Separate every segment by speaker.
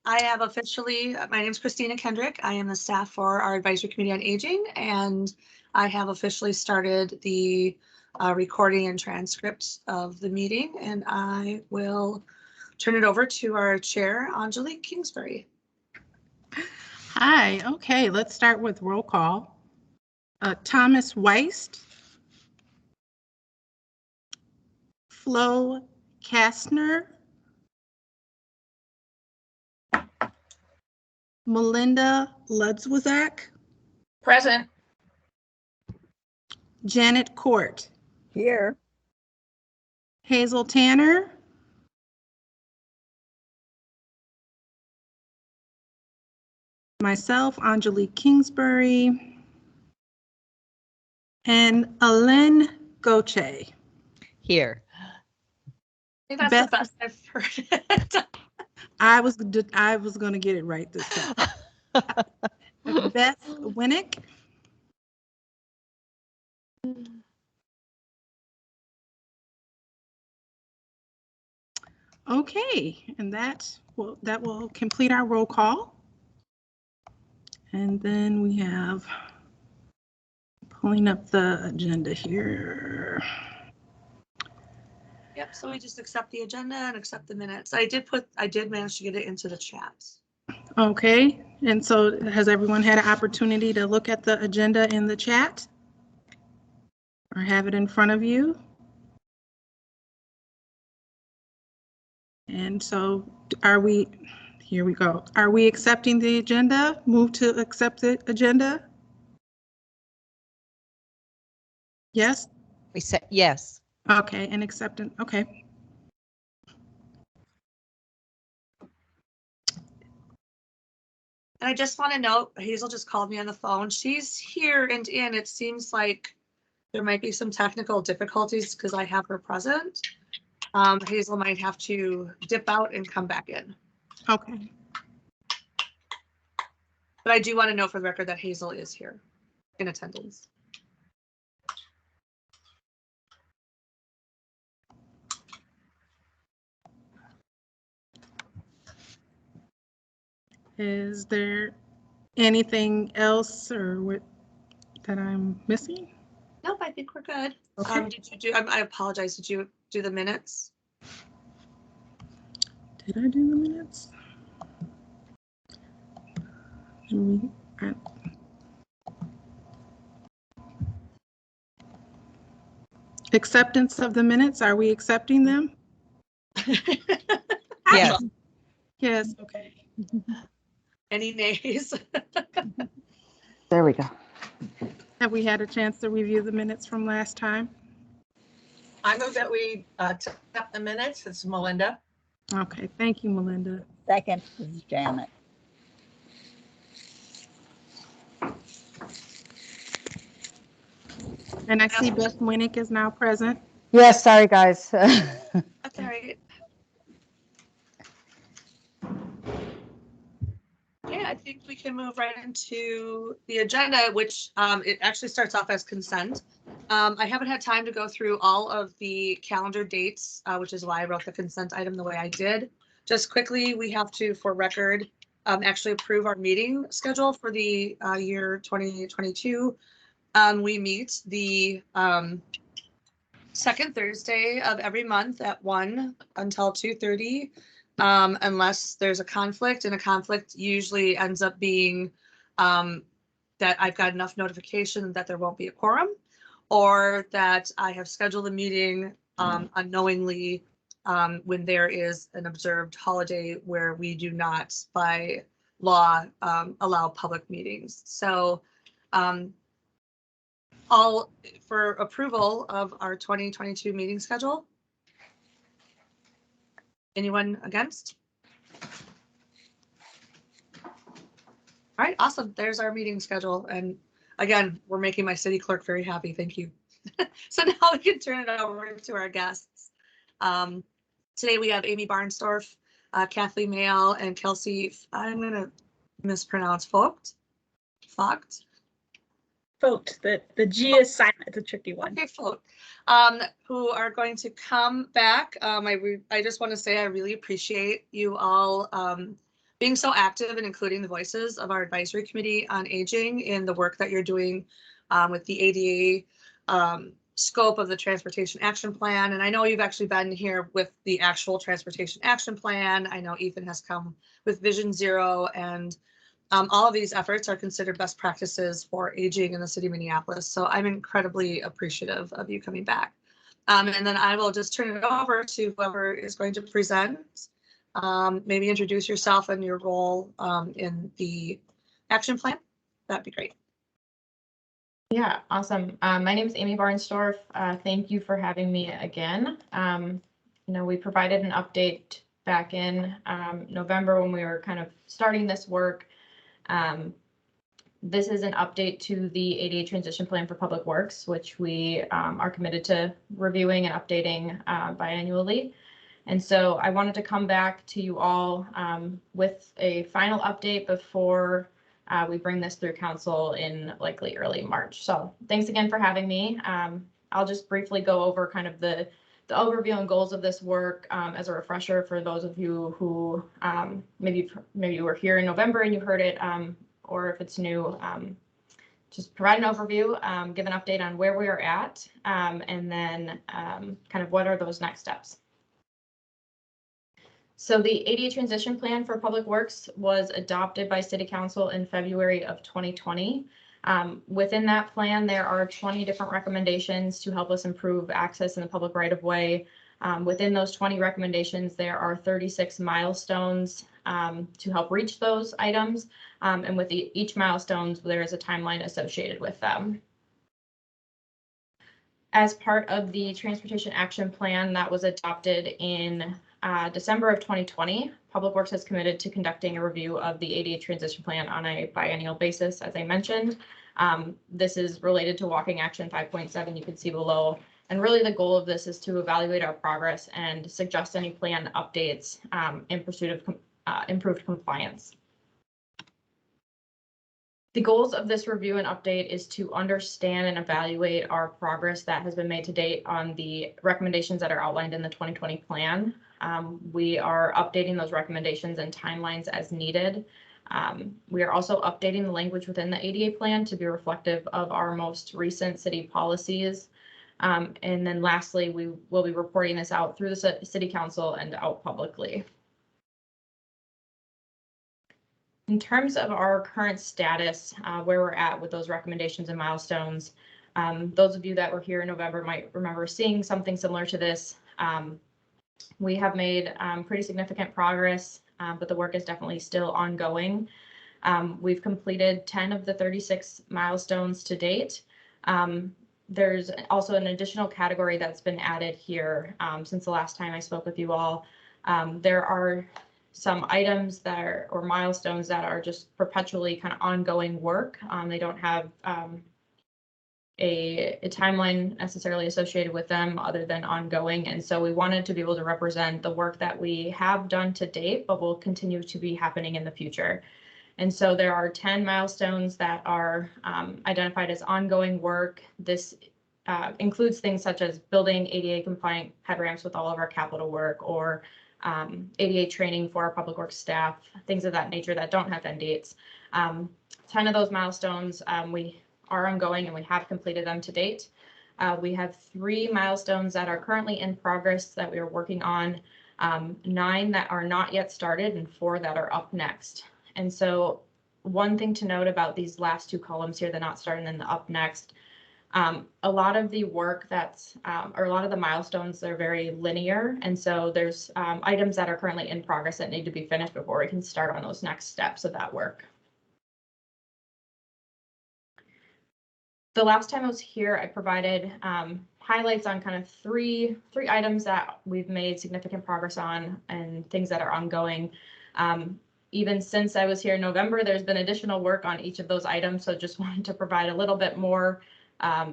Speaker 1: I have officially, my name is Christina Kendrick. I am the staff for our Advisory Committee on Aging, and I have officially started the recording and transcripts of the meeting, and I will turn it over to our chair, Angelique Kingsbury.
Speaker 2: Hi, okay, let's start with roll call. Thomas Weist, Flo Kastner, Melinda Ludzwazak,
Speaker 3: Present.
Speaker 2: Janet Court,
Speaker 4: Here.
Speaker 2: Hazel Tanner, myself, Angelique Kingsbury, and Alen Goche.
Speaker 5: Here.
Speaker 1: I think that's
Speaker 2: Beth,
Speaker 1: the best I've heard it.
Speaker 2: I was going to get it right this time. Beth Winnick. Okay, and that will complete our roll call. And then we have pulling up the agenda here.
Speaker 1: Yep, so we just accept the agenda and accept the minutes. I did manage to get it into the chat.
Speaker 2: Okay, and so has everyone had an opportunity to look at the agenda in the chat? Or have it in front of you? And so here we go. Are we accepting the agenda? Move to accept the agenda? Yes?
Speaker 5: We said yes.
Speaker 2: Okay, and acceptance, okay.
Speaker 1: And I just want to note, Hazel just called me on the phone. She's here and in. It seems like there might be some technical difficulties because I have her present. Hazel might have to dip out and come back in.
Speaker 2: Okay.
Speaker 1: But I do want to note for the record that Hazel is here in attendance.
Speaker 2: Is there anything else or what that I'm missing?
Speaker 1: Nope, I think we're good.
Speaker 2: Okay.
Speaker 1: Did you do, I apologize, did you do the minutes?
Speaker 2: Did I do the minutes? Acceptance of the minutes, are we accepting them?
Speaker 5: Yes.
Speaker 2: Yes, okay.
Speaker 1: Any nays?
Speaker 4: There we go.
Speaker 2: Have we had a chance to review the minutes from last time?
Speaker 3: I move that we accept the minutes. It's Melinda.
Speaker 2: Okay, thank you, Melinda.
Speaker 4: Second is Janet.
Speaker 2: And I see Beth Winnick is now present.
Speaker 4: Yes, sorry, guys.
Speaker 1: That's all right. Yeah, I think we can move right into the agenda, which it actually starts off as consent. I haven't had time to go through all of the calendar dates, which is why I wrote the consent item the way I did. Just quickly, we have to, for record, actually approve our meeting schedule for the year 2022. We meet the second Thursday of every month at 1 until 2:30. Unless there's a conflict, and a conflict usually ends up being that I've got enough notification that there won't be a quorum, or that I have scheduled a meeting unknowingly when there is an observed holiday where we do not, by law, allow public meetings. So all for approval of our 2022 meeting schedule. Anyone against? All right, awesome. There's our meeting schedule. And again, we're making my city clerk very happy. Thank you. So now we can turn it over to our guests. Today we have Amy Barnsdorf, Kathleen Mayall, and Kelsey, I'm going to mispronounce Vogt.
Speaker 6: The G is silent. It's a tricky one.
Speaker 1: Okay, Vogt. Who are going to come back. I just want to say I really appreciate you all being so active and including the voices of our advisory committee on aging in the work that you're doing with the ADA scope of the transportation action plan. And I know you've actually been here with the actual transportation action plan. I know Ethan has come with Vision Zero, and all of these efforts are considered best practices for aging in the city of Minneapolis. So I'm incredibly appreciative of you coming back. And then I will just turn it over to whoever is going to present. Maybe introduce yourself and your role in the action plan. That'd be great.
Speaker 7: Yeah, awesome. My name is Amy Barnsdorf. Thank you for having me again. We provided an update back in November when we were kind of starting this work. This is an update to the ADA transition plan for public works, which we are committed to reviewing and updating biannually. And so I wanted to come back to you all with a final update before we bring this through council in likely early March. So thanks again for having me. I'll just briefly go over kind of the overview and goals of this work as a refresher for those of you who maybe you were here in November and you heard it, or if it's new, just provide an overview, give an update on where we are at, and then kind of what are those next steps. So the ADA transition plan for public works was adopted by City Council in February of 2020. Within that plan, there are 20 different recommendations to help us improve access in the public right of way. Within those 20 recommendations, there are 36 milestones to help reach those items. And with each milestone, there is a timeline associated with them. As part of the Transportation Action Plan that was adopted in December of 2020, Public Works has committed to conducting a review of the ADA transition plan on a biennial basis, as I mentioned. This is related to Walking Action 5.7, you can see below. And really the goal of this is to evaluate our progress and suggest any plan updates in pursuit of improved compliance. The goals of this review and update is to understand and evaluate our progress that has been made to date on the recommendations that are outlined in the 2020 plan. We are updating those recommendations and timelines as needed. We are also updating the language within the ADA plan to be reflective of our most recent city policies. And then lastly, we will be reporting this out through the City Council and out publicly. In terms of our current status, where we're at with those recommendations and milestones, those of you that were here in November might remember seeing something similar to this. We have made pretty significant progress, but the work is definitely still ongoing. We've completed 10 of the 36 milestones to date. There's also an additional category that's been added here since the last time I spoke with you all. There are some items that are, or milestones that are just perpetually kind of ongoing work. They don't have a timeline necessarily associated with them other than ongoing. And so we wanted to be able to represent the work that we have done to date, but will continue to be happening in the future. And so there are 10 milestones that are identified as ongoing work. This includes things such as building ADA compliant headramps with all of our capital work, or ADA training for our public works staff, things of that nature that don't have end dates. 10 of those milestones we are ongoing and we have completed them to date. We have 3 milestones that are currently in progress that we are working on, 9 that are not yet started, and 4 that are up next. And so one thing to note about these last 2 columns here, the not started and the up next, a lot of the work that's, or a lot of the milestones, they're very linear. And so there's items that are currently in progress that need to be finished before we can start on those next steps of that work. The last time I was here, I provided highlights on kind of three items that we've made significant progress on and things that are ongoing. Even since I was here in November, there's been additional work on each of those items. So just wanted to provide a little bit more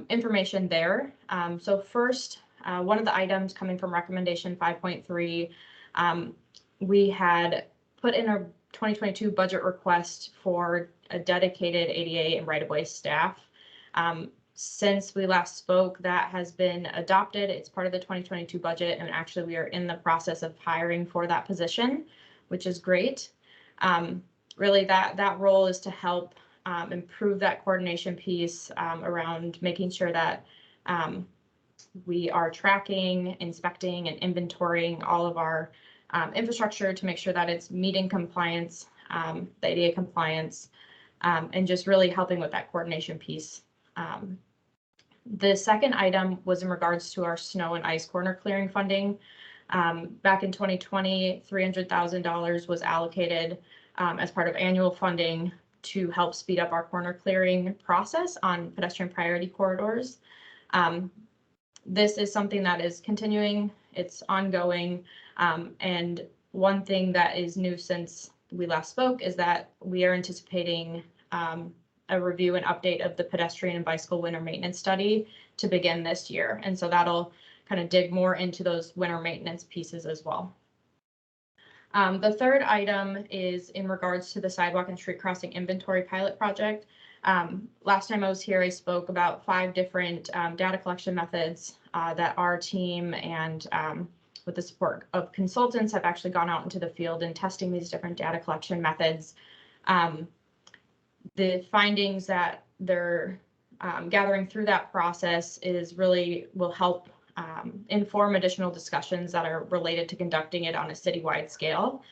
Speaker 7: information there. So first, one of the items coming from recommendation 5.3, we had put in a 2022 budget request for a dedicated ADA and right-of-way staff. Since we last spoke, that has been adopted. It's part of the 2022 budget, and actually we are in the process of hiring for that position, which is great. Really that role is to help improve that coordination piece around making sure that we are tracking, inspecting, and inventorying all of our infrastructure to make sure that it's meeting compliance, the ADA compliance, and just really helping with that coordination piece. The second item was in regards to our snow and ice corner clearing funding. Back in 2020, $300,000 was allocated as part of annual funding to help speed up our corner clearing process on pedestrian priority corridors. This is something that is continuing, it's ongoing, and one thing that is new since we last spoke is that we are anticipating a review and update of the pedestrian and bicycle winter maintenance study to begin this year. And so that'll kind of dig more into those winter maintenance pieces as well. The third item is in regards to the sidewalk and street crossing inventory pilot project. Last time I was here, I spoke about 5 different data collection methods that our team and with the support of consultants have actually gone out into the field and testing these different data collection methods. The findings that they're gathering through that process is really will help inform additional discussions that are related to conducting it on a citywide scale.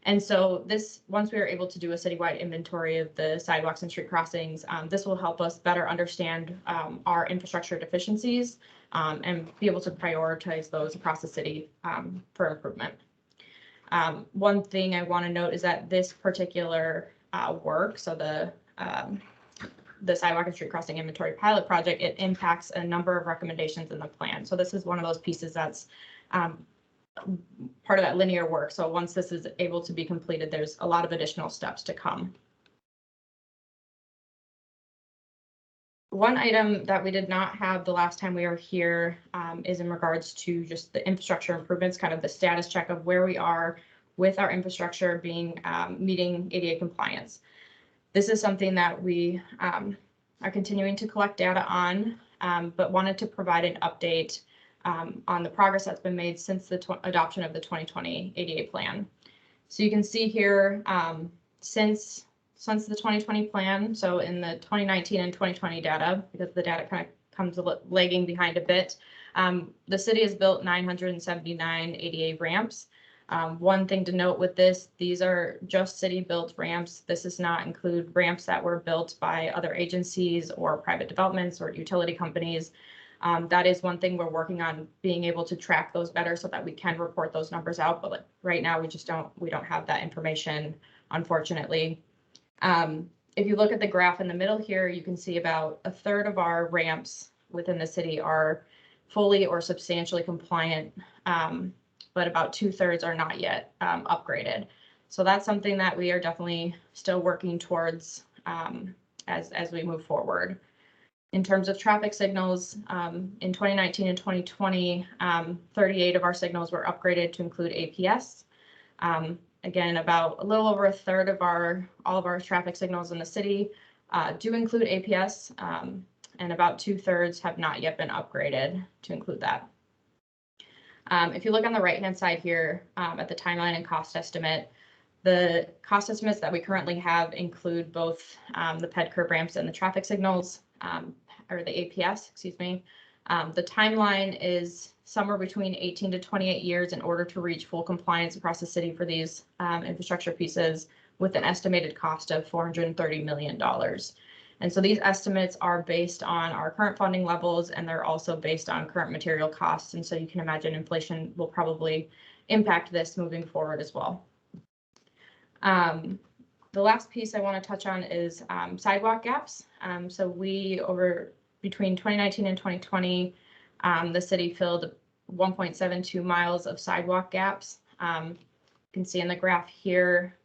Speaker 7: And so once we are able to do a citywide inventory of the sidewalks and street crossings, this will help us better understand our infrastructure deficiencies and be able to prioritize those across the city for improvement. One thing I want to note is that this particular work, so the sidewalk and street crossing inventory pilot project, it impacts a number of recommendations in the plan. So this is one of those pieces that's part of that linear work. So once this is able to be completed, there's a lot of additional steps to come. One item that we did not have the last time we were here is in regards to just the infrastructure improvements, kind of the status check of where we are with our infrastructure being meeting ADA compliance. This is something that we are continuing to collect data on, but wanted to provide an update on the progress that's been made since the adoption of the 2020 ADA plan. So you can see here, since the 2020 plan, so in the 2019 and 2020 data, because the data kind of comes lagging behind a bit, the city has built 979 ADA ramps. One thing to note with this, these are just city-built ramps. This does not include ramps that were built by other agencies or private developments or utility companies. That is one thing we're working on, being able to track those better so that we can report those numbers out. But right now, we don't have that information, unfortunately. If you look at the graph in the middle here, you can see about a third of our ramps within the city are fully or substantially compliant, but about 2/3 are not yet upgraded. So that's something that we are definitely still working towards as we move forward. In terms of traffic signals, in 2019 and 2020, 38 of our signals were upgraded to include APS. Again, about a little over a third of all of our traffic signals in the city do include APS, and about 2/3 have not yet been upgraded to include that. If you look on the right-hand side here at the timeline and cost estimate, the cost estimates that we currently have include both the ped curb ramps and the traffic signals, or the APS, excuse me. The timeline is somewhere between 18 to 28 years in order to reach full compliance across the city for these infrastructure pieces, with an estimated cost of $430 million. And so these estimates are based on our current funding levels, and they're also based on current material costs. And so you can imagine inflation will probably impact this moving forward as well. The last piece I want to touch on is sidewalk gaps. So between 2019 and 2020, the city filled 1.72 miles of sidewalk gaps. You can see in the graph here,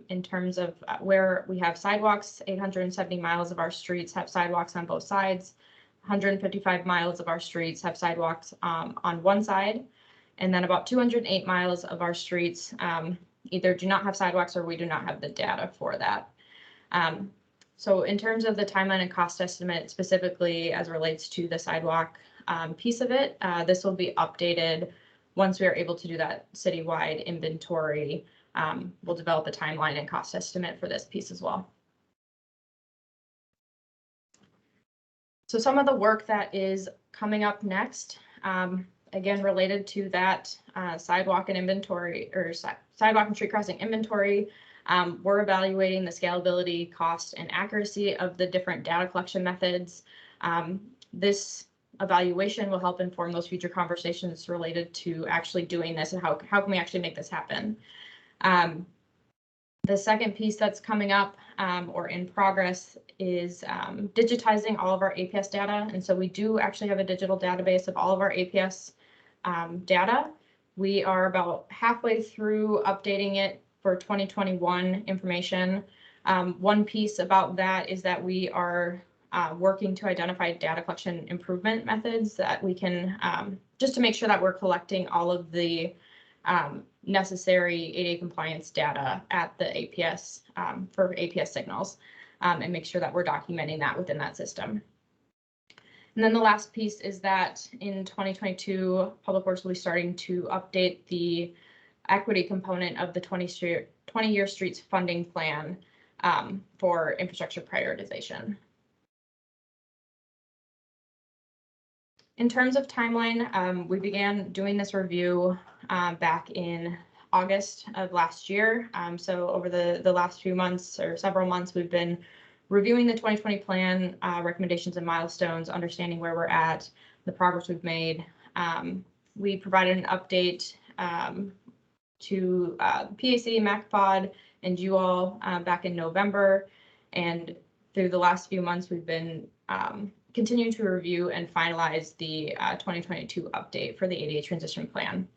Speaker 7: in terms of where we have sidewalks, 870 miles of our streets have sidewalks on both sides. 155 miles of our streets have sidewalks on one side. And then about 208 miles of our streets either do not have sidewalks or we do not have the data for that. So in terms of the timeline and cost estimate, specifically as relates to the sidewalk piece of it, this will be updated once we are able to do that citywide inventory, we'll develop a timeline and cost estimate for this piece as well. So some of the work that is coming up next, again, related to that sidewalk and inventory, or sidewalk and street crossing inventory, we're evaluating the scalability, cost, and accuracy of the different data collection methods. This evaluation will help inform those future conversations related to actually doing this and how can we actually make this happen. The second piece that's coming up or in progress is digitizing all of our APS data. And so we do actually have a digital database of all of our APS data. We are about halfway through updating it for 2021 information. One piece about that is that we are working to identify data collection improvement methods that we can, just to make sure that we're collecting all of the necessary ADA compliance data at the APS for APS signals, and make sure that we're documenting that within that system. And then the last piece is that in 2022, Public Works will be starting to update the equity component of the 20-year streets funding plan for infrastructure prioritization. In terms of timeline, we began doing this review back in August of last year. So over the last few months or several months, we've been reviewing the 2020 plan, recommendations and milestones, understanding where we're at, the progress we've made. We provided an update to PAC, MacPod, and you all back in November. And through the last few months, we've been continuing to review and finalize the 2022 update for the ADA transition plan.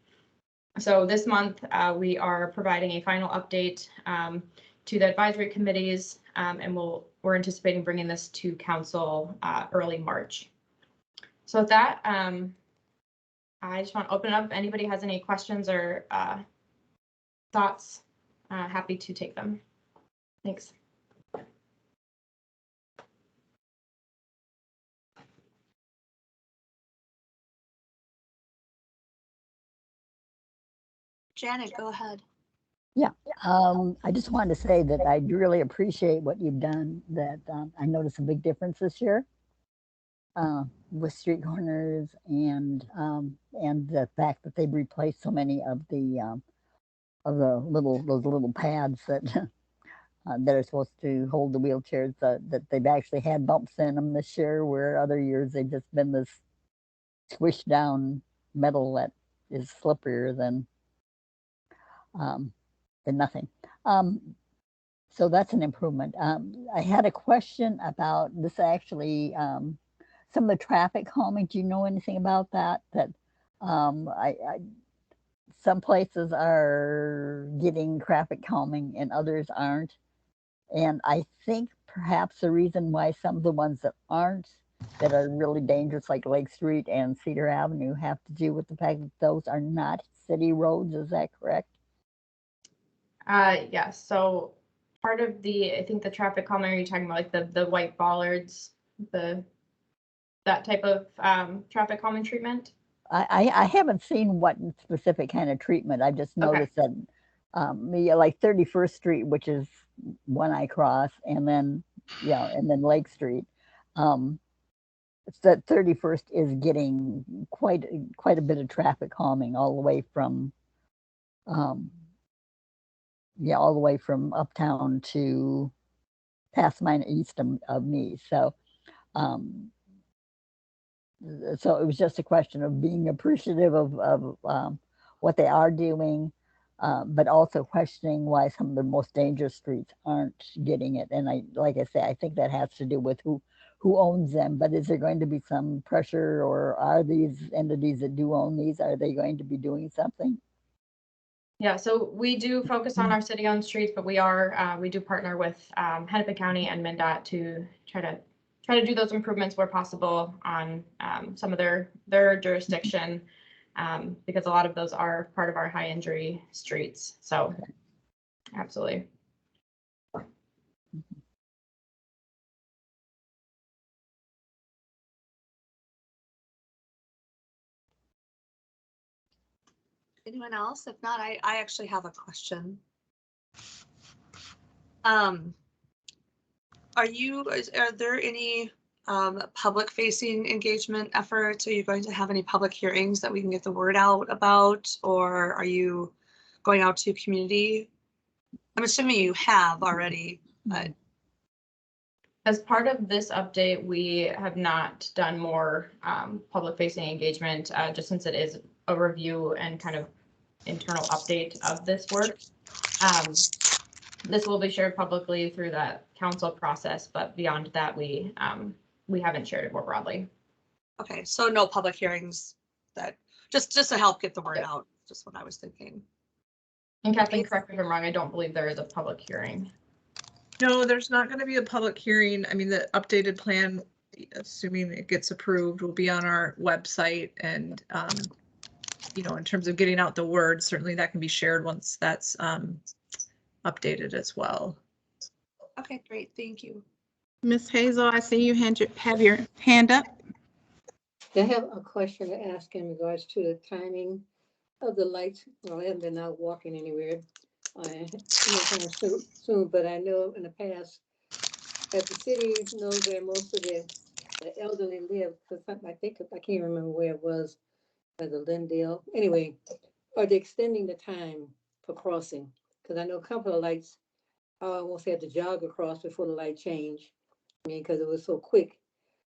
Speaker 7: So this month, we are providing a final update to the advisory committees, and we're anticipating bringing this to council early March. So with that, I just want to open it up. If anybody has any questions or thoughts, happy to take them. Thanks.
Speaker 1: Janet, go ahead.
Speaker 4: I just wanted to say that I really appreciate what you've done, that I noticed a big difference this year with street corners and the fact that they've replaced so many of those little pads that that are supposed to hold the wheelchairs, that they've actually had bumps in them this year, where other years they've just been this squished down metal that is slipperier than nothing. So that's an improvement. I had a question about this actually, some of the traffic calming. Do you know anything about that? That some places are getting traffic calming and others aren't. And I think perhaps the reason why some of the ones that aren't, that are really dangerous, like Lake Street and Cedar Avenue, have to do with the fact that those are not city roads. Is that correct?
Speaker 7: Yes. So part of I think the traffic calming, are you talking about like the white bollards, that type of traffic calming treatment?
Speaker 4: I haven't seen what specific kind of treatment. I just noticed that like 31st Street, which is one I cross, and then Lake Street. It's that 31st is getting quite a bit of traffic calming all the way from all the way from uptown to past mine east of me. So so it was just a question of being appreciative of what they are doing, but also questioning why some of the most dangerous streets aren't getting it. And like I say, I think that has to do with who owns them. But is there going to be some pressure, or are these entities that do own these, are they going to be doing something?
Speaker 7: Yeah, so we do focus on our city-owned streets, but we do partner with Hennepin County and MnDOT to try to do those improvements where possible on some of their jurisdiction, because a lot of those are part of our high injury streets. So absolutely.
Speaker 1: Anyone else? If not, I actually have a question. Are there any public facing engagement efforts? Are you going to have any public hearings that we can get the word out about? Or are you going out to community? I'm assuming you have already, but.
Speaker 7: As part of this update, we have not done more public-facing engagement, just since it is a review and kind of internal update of this work. This will be shared publicly through that council process, but beyond that, we haven't shared it more broadly.
Speaker 1: Okay, so no public hearings that, just to help get the word out, just what I was thinking.
Speaker 7: And Kathleen, correct me if I'm wrong, I don't believe there is a public hearing.
Speaker 8: No, there's not going to be a public hearing. I mean, the updated plan, assuming it gets approved, will be on our website. And, you know, in terms of getting out the word, certainly that can be shared once that's updated as well.
Speaker 1: Okay, great. Thank you.
Speaker 2: Ms. Hazel, I see you have your hand up.
Speaker 9: I have a question to ask in regards to the timing of the lights. Well, I haven't been out walking anywhere anytime soon, but I know in the past that the city knows where most of the elderly live, because I think, I can't remember where it was, the Lindale. Anyway, are they extending the time for crossing? Because I know a couple of lights, I won't say have to jog across before the light change. I mean, because it was so quick.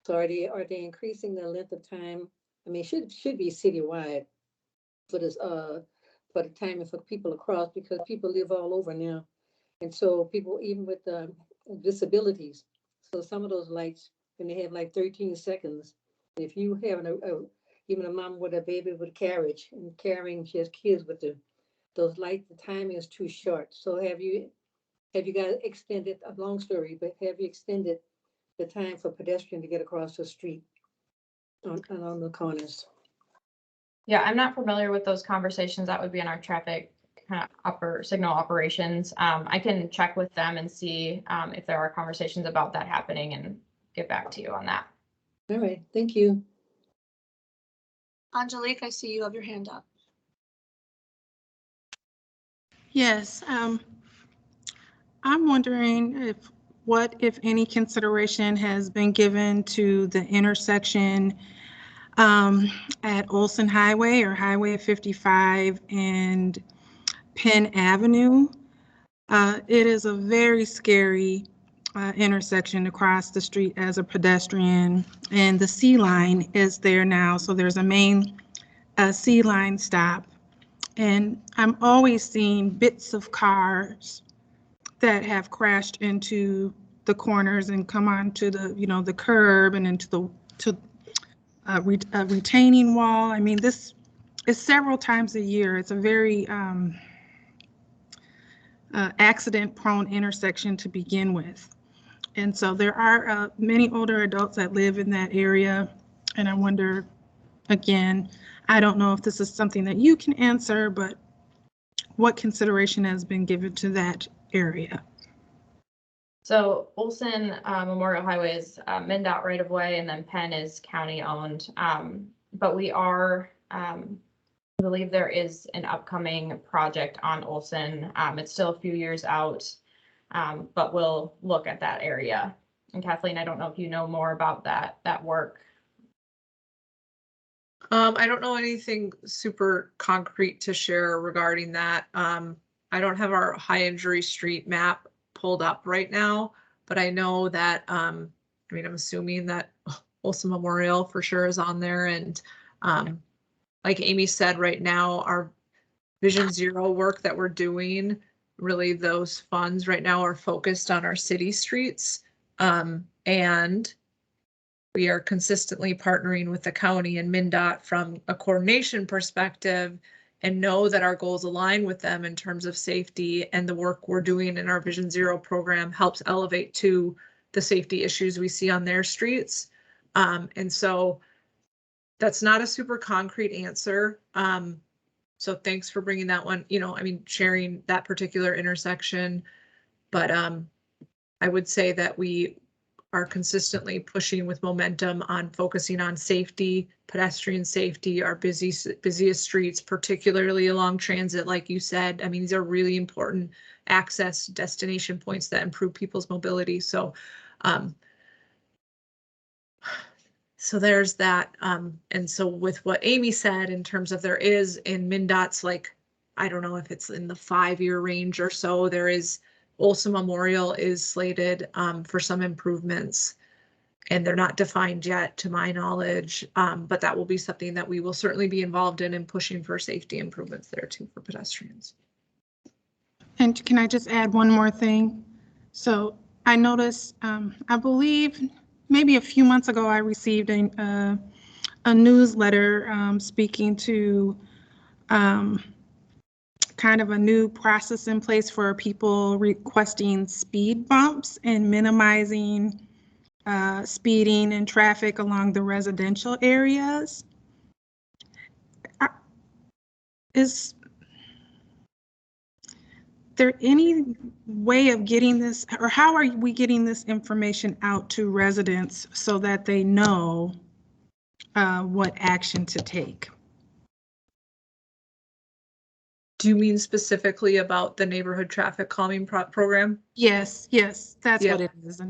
Speaker 9: So are they increasing the length of time? I mean, should be citywide for this for the timing for people across, because people live all over now, and so people even with disabilities. So some of those lights, when they have like 13 seconds, if you have even a mom with a baby with a carriage and carrying, she has kids with those lights, the timing is too short. So have you guys extended, a long story, but have you extended the time for pedestrian to get across the street on the corners?
Speaker 7: Yeah, I'm not familiar with those conversations. That would be in our traffic kind of upper signal operations. I can check with them and see if there are conversations about that happening and get back to you on that.
Speaker 9: All right, thank you.
Speaker 1: Angelique, I see you have your hand up.
Speaker 2: Yes, I'm wondering what, if any, consideration has been given to the intersection at Olson Highway or Highway 55 and Penn Avenue. It is a very scary intersection to cross the street as a pedestrian, and the C line is there now. So there's a main C line stop, and I'm always seeing bits of cars that have crashed into the corners and come onto the, the curb and into the retaining wall. I mean, this is several times a year. It's a very accident-prone intersection to begin with. And so there are many older adults that live in that area. And I wonder, again, I don't know if this is something that you can answer, but what consideration has been given to that area?
Speaker 7: So Olson Memorial Highway is MnDOT right of way, and then Penn is county owned. But we are, I believe there is an upcoming project on Olson. It's still a few years out, but we'll look at that area. And Kathleen, I don't know if you know more about that work.
Speaker 8: I don't know anything super concrete to share regarding that. I don't have our high injury street map pulled up right now, but I know that, I mean, I'm assuming that Olson Memorial for sure is on there. And like Amy said, right now, our Vision Zero work that we're doing, really those funds right now are focused on our city streets. And we are consistently partnering with the county and MnDOT from a coordination perspective, and know that our goals align with them in terms of safety, and the work we're doing in our Vision Zero program helps elevate to the safety issues we see on their streets. And so that's not a super concrete answer. So thanks for bringing that one, I mean, sharing that particular intersection. But I would say that we are consistently pushing with momentum on focusing on safety, pedestrian safety, our busiest streets, particularly along transit, like you said. I mean, these are really important access destination points that improve people's mobility. So, so there's that. And so with what Amy said, in terms of there is in MnDOT's, like, I don't know if it's in the 5-year range or so, there is Olson Memorial is slated for some improvements, and they're not defined yet to my knowledge, but that will be something that we will certainly be involved in and pushing for safety improvements there too for pedestrians.
Speaker 2: And can I just add one more thing? So I noticed, I believe maybe a few months ago, I received a newsletter speaking to kind of a new process in place for people requesting speed bumps and minimizing speeding and traffic along the residential areas. Is there any way of getting this, or how are we getting this information out to residents so that they know what action to take?
Speaker 8: Do you mean specifically about the neighborhood traffic calming program?
Speaker 2: Yes, that's
Speaker 8: Yeah.
Speaker 2: what it is.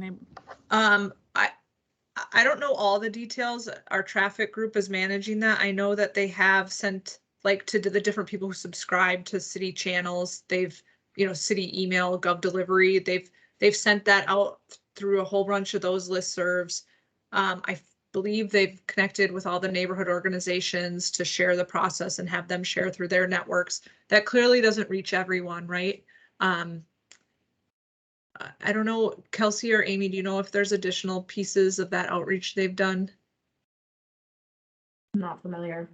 Speaker 8: I don't know all the details. Our traffic group is managing that. I know that they have sent, like, to the different people who subscribe to city channels. They've, city email, gov delivery. They've sent that out through a whole bunch of those listservs. I believe they've connected with all the neighborhood organizations to share the process and have them share through their networks. That clearly doesn't reach everyone, right? I don't know, Kelsey or Amy, do you know if there's additional pieces of that outreach they've done?
Speaker 7: I'm not familiar.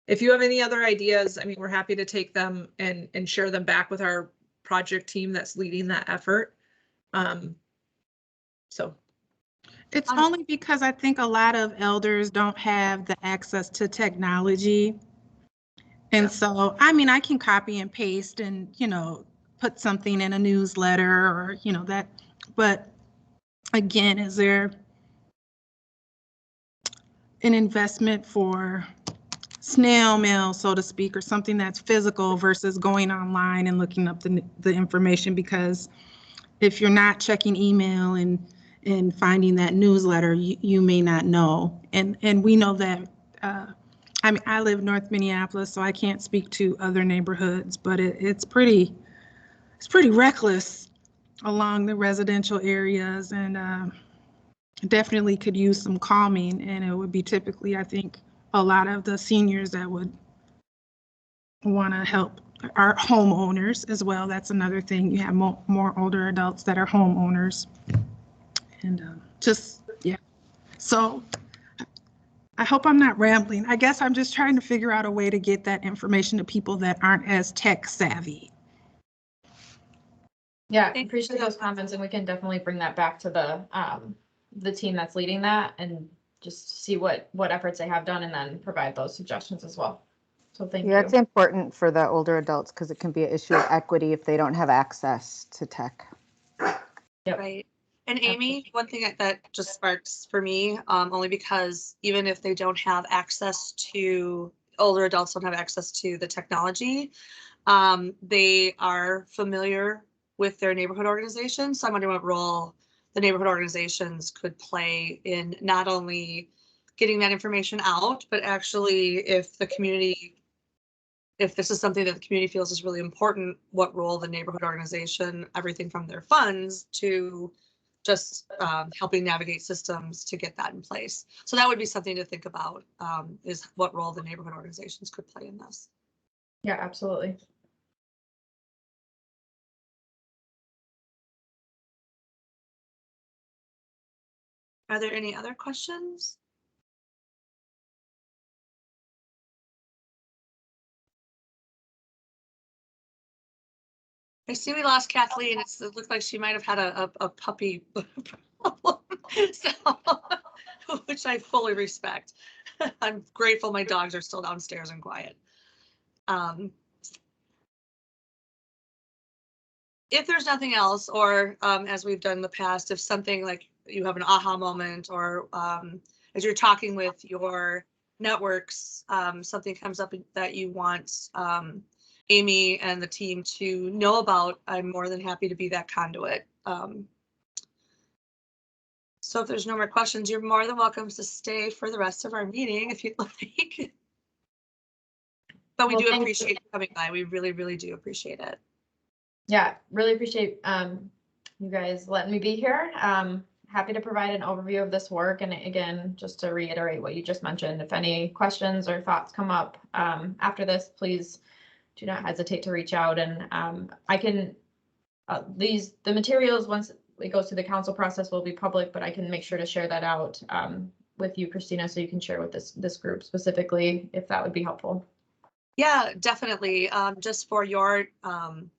Speaker 8: If you have any other ideas, I mean, we're happy to take them and share them back with our project team that's leading that effort. So.
Speaker 2: It's only because I think a lot of elders don't have the access to technology. And so, I mean, I can copy and paste and, put something in a newsletter or, that, but again, is there an investment for snail mail, so to speak, or something that's physical versus going online and looking up the information? Because if you're not checking email and finding that newsletter, you may not know. And we know that, I mean, I live North Minneapolis, so I can't speak to other neighborhoods, but it's pretty reckless along the residential areas, and definitely could use some calming. And it would be typically, I think, a lot of the seniors that would want to help our homeowners as well. That's another thing. You have more older adults that are homeowners, and yeah. So I hope I'm not rambling. I guess I'm just trying to figure out a way to get that information to people that aren't as tech savvy.
Speaker 7: Yeah, I appreciate those comments, and we can definitely bring that back to the team that's leading that and just see what efforts they have done and then provide those suggestions as well. So thank you.
Speaker 10: Yeah, it's important for the older adults because it can be an issue of equity if they don't have access to tech.
Speaker 7: Yep.
Speaker 1: Right. And Amy, one thing that just sparks for me, only because even if they don't have access to, older adults don't have access to the technology, they are familiar with their neighborhood organizations. So I'm wondering what role the neighborhood organizations could play in not only getting that information out, but actually if the community, if this is something that the community feels is really important, what role the neighborhood organization, everything from their funds to just helping navigate systems to get that in place. So that would be something to think about, is what role the neighborhood organizations could play in this.
Speaker 7: Yeah, absolutely.
Speaker 1: Are there any other questions? I see we lost Kathleen. It looks like she might have had a puppy problem, so, which I fully respect. I'm grateful my dogs are still downstairs and quiet. if there's nothing else, or as we've done in the past, if something like you have an aha moment, or as you're talking with your networks, something comes up that you want Amy and the team to know about, I'm more than happy to be that conduit. So if there's no more questions, you're more than welcome to stay for the rest of our meeting if you'd like. But we
Speaker 7: Well,
Speaker 1: do
Speaker 7: thank
Speaker 1: appreciate you coming by. We really, really do appreciate it.
Speaker 7: Yeah, really appreciate you guys letting me be here. Happy to provide an overview of this work. And again, just to reiterate what you just mentioned, if any questions or thoughts come up after this, please do not hesitate to reach out. And I can, the materials, once it goes through the council process, will be public, but I can make sure to share that out with you, Christina, so you can share with this group specifically, if that would be helpful.
Speaker 1: Yeah, definitely. Just for your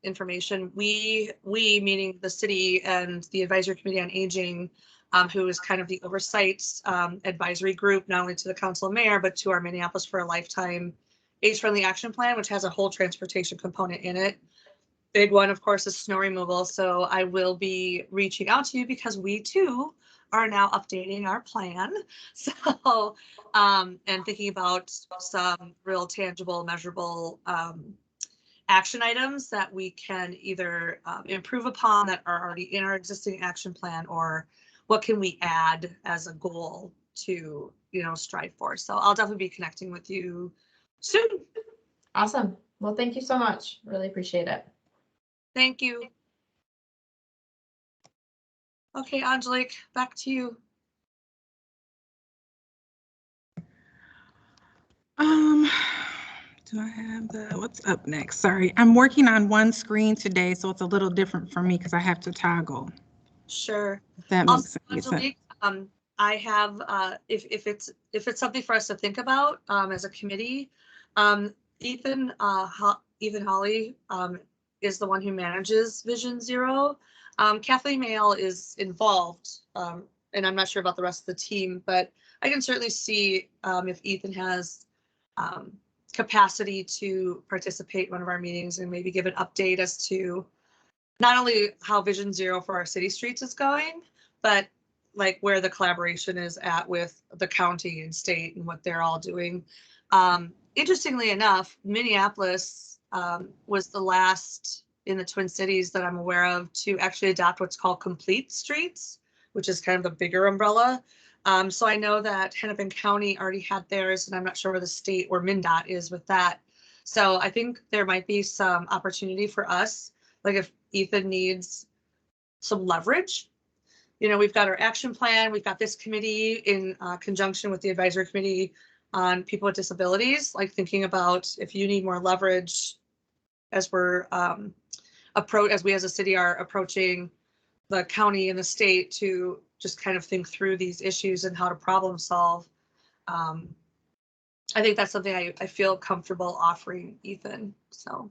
Speaker 1: information, we meaning the city and the Advisory Committee on Aging, who is kind of the oversight advisory group, not only to the council and mayor, but to our Minneapolis for a Lifetime Age-Friendly Action Plan, which has a whole transportation component in it. Big one, of course, is snow removal. So I will be reaching out to you because we too are now updating our plan. So, and thinking about some real tangible, measurable action items that we can either improve upon that are already in our existing action plan, or what can we add as a goal to, strive for. So I'll definitely be connecting with you soon.
Speaker 7: Awesome. Well, thank you so much. Really appreciate it.
Speaker 1: Thank you. Okay, Angelique, back to you.
Speaker 2: Do I have what's up next? Sorry, I'm working on one screen today, so it's a little different for me because I have to toggle.
Speaker 1: Sure.
Speaker 2: If that makes sense.
Speaker 1: Angelique, I have, if it's something for us to think about as a committee, Ethan Hawley is the one who manages Vision Zero. Kathleen Mayle is involved, and I'm not sure about the rest of the team, but I can certainly see if Ethan has capacity to participate in one of our meetings and maybe give an update as to not only how Vision Zero for our city streets is going, but like where the collaboration is at with the county and state and what they're all doing. Interestingly enough, Minneapolis was the last in the Twin Cities that I'm aware of to actually adopt what's called complete streets, which is kind of the bigger umbrella. So I know that Hennepin County already had theirs, and I'm not sure where the state or MnDOT is with that. So I think there might be some opportunity for us, like if Ethan needs some leverage. We've got our action plan, we've got this committee in conjunction with the advisory committee on people with disabilities, like thinking about if you need more leverage as we're as we as a city are approaching the county and the state to just kind of think through these issues and how to problem solve. I think that's something I feel comfortable offering Ethan. So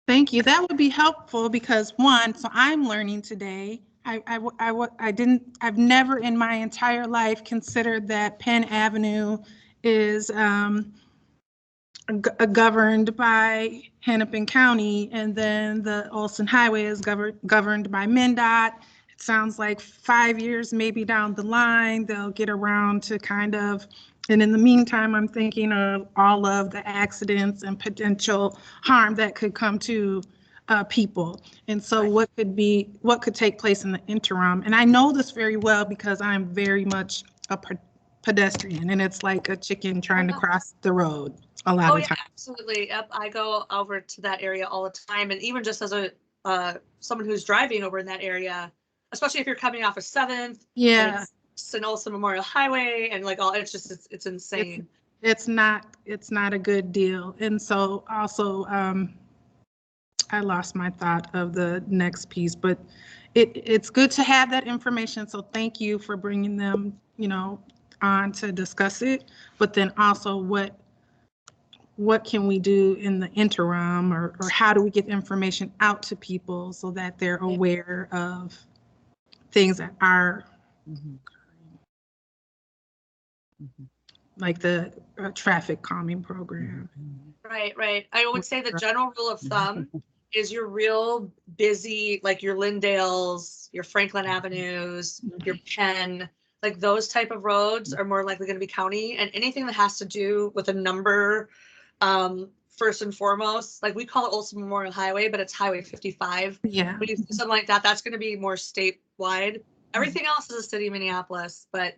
Speaker 2: thank you. That would be helpful because so I'm learning today. I've never in my entire life considered that Penn Avenue is governed by Hennepin County, and then the Olson Highway is governed by MnDOT. It sounds like 5 years maybe down the line, they'll get around to and in the meantime, I'm thinking of all of the accidents and potential harm that could come to people. And so what could take place in the interim? And I know this very well because I'm very much a pedestrian, and it's like a chicken trying to cross the road a lot of times.
Speaker 1: Absolutely. Yep. I go over to that area all the time. And even just as someone who's driving over in that area, especially if you're coming off of 7th.
Speaker 2: Yeah.
Speaker 1: Olson Memorial Highway and like it's insane.
Speaker 2: It's not a good deal. And so also I lost my thought of the next piece, but it's good to have that information. So thank you for bringing them, on to discuss it. But then also what can we do in the interim, or how do we get information out to people so that they're aware of things that are like the traffic calming program.
Speaker 1: Right. I would say the general rule of thumb is your real busy, like your Lindales, your Franklin Avenues, your Penn, like those type of roads are more likely going to be county, and anything that has to do with a number, first and foremost, like we call it Olson Memorial Highway, but it's Highway 55.
Speaker 2: Yeah.
Speaker 1: When you see something like that, that's going to be more statewide. Everything else is a city of Minneapolis, but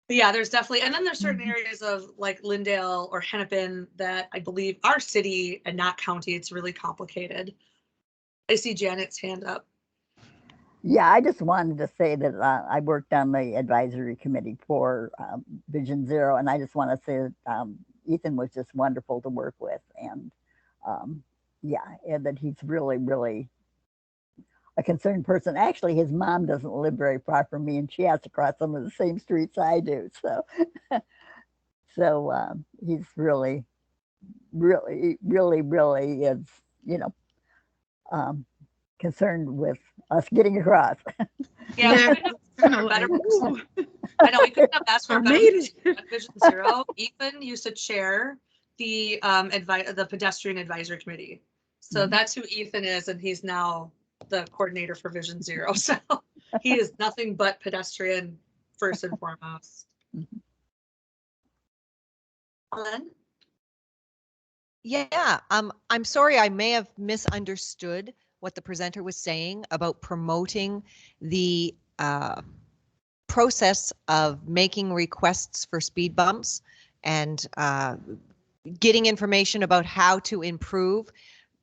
Speaker 1: yeah, there's definitely, and then there's certain areas of like Lindale or Hennepin that I believe are city and not county. It's really complicated. I see Janet's hand up.
Speaker 4: Yeah, I just wanted to say that I worked on the advisory committee for Vision Zero, and I just want to say that Ethan was just wonderful to work with, and yeah, and that he's really, really a concerned person. Actually, his mom doesn't live very far from me, and she has to cross some of the same streets I do. So, so he's really, really, really, really is, you know, concerned with us getting across.
Speaker 1: Yeah, we couldn't have a better person. I know we couldn't have asked for a better person at Vision Zero. Ethan used to chair the the pedestrian advisory committee. So that's who Ethan is, and he's now the coordinator for Vision Zero. So he is nothing but pedestrian first and foremost. Ellen?
Speaker 5: Yeah, I'm sorry, I may have misunderstood what the presenter was saying about promoting the process of making requests for speed bumps and getting information about how to improve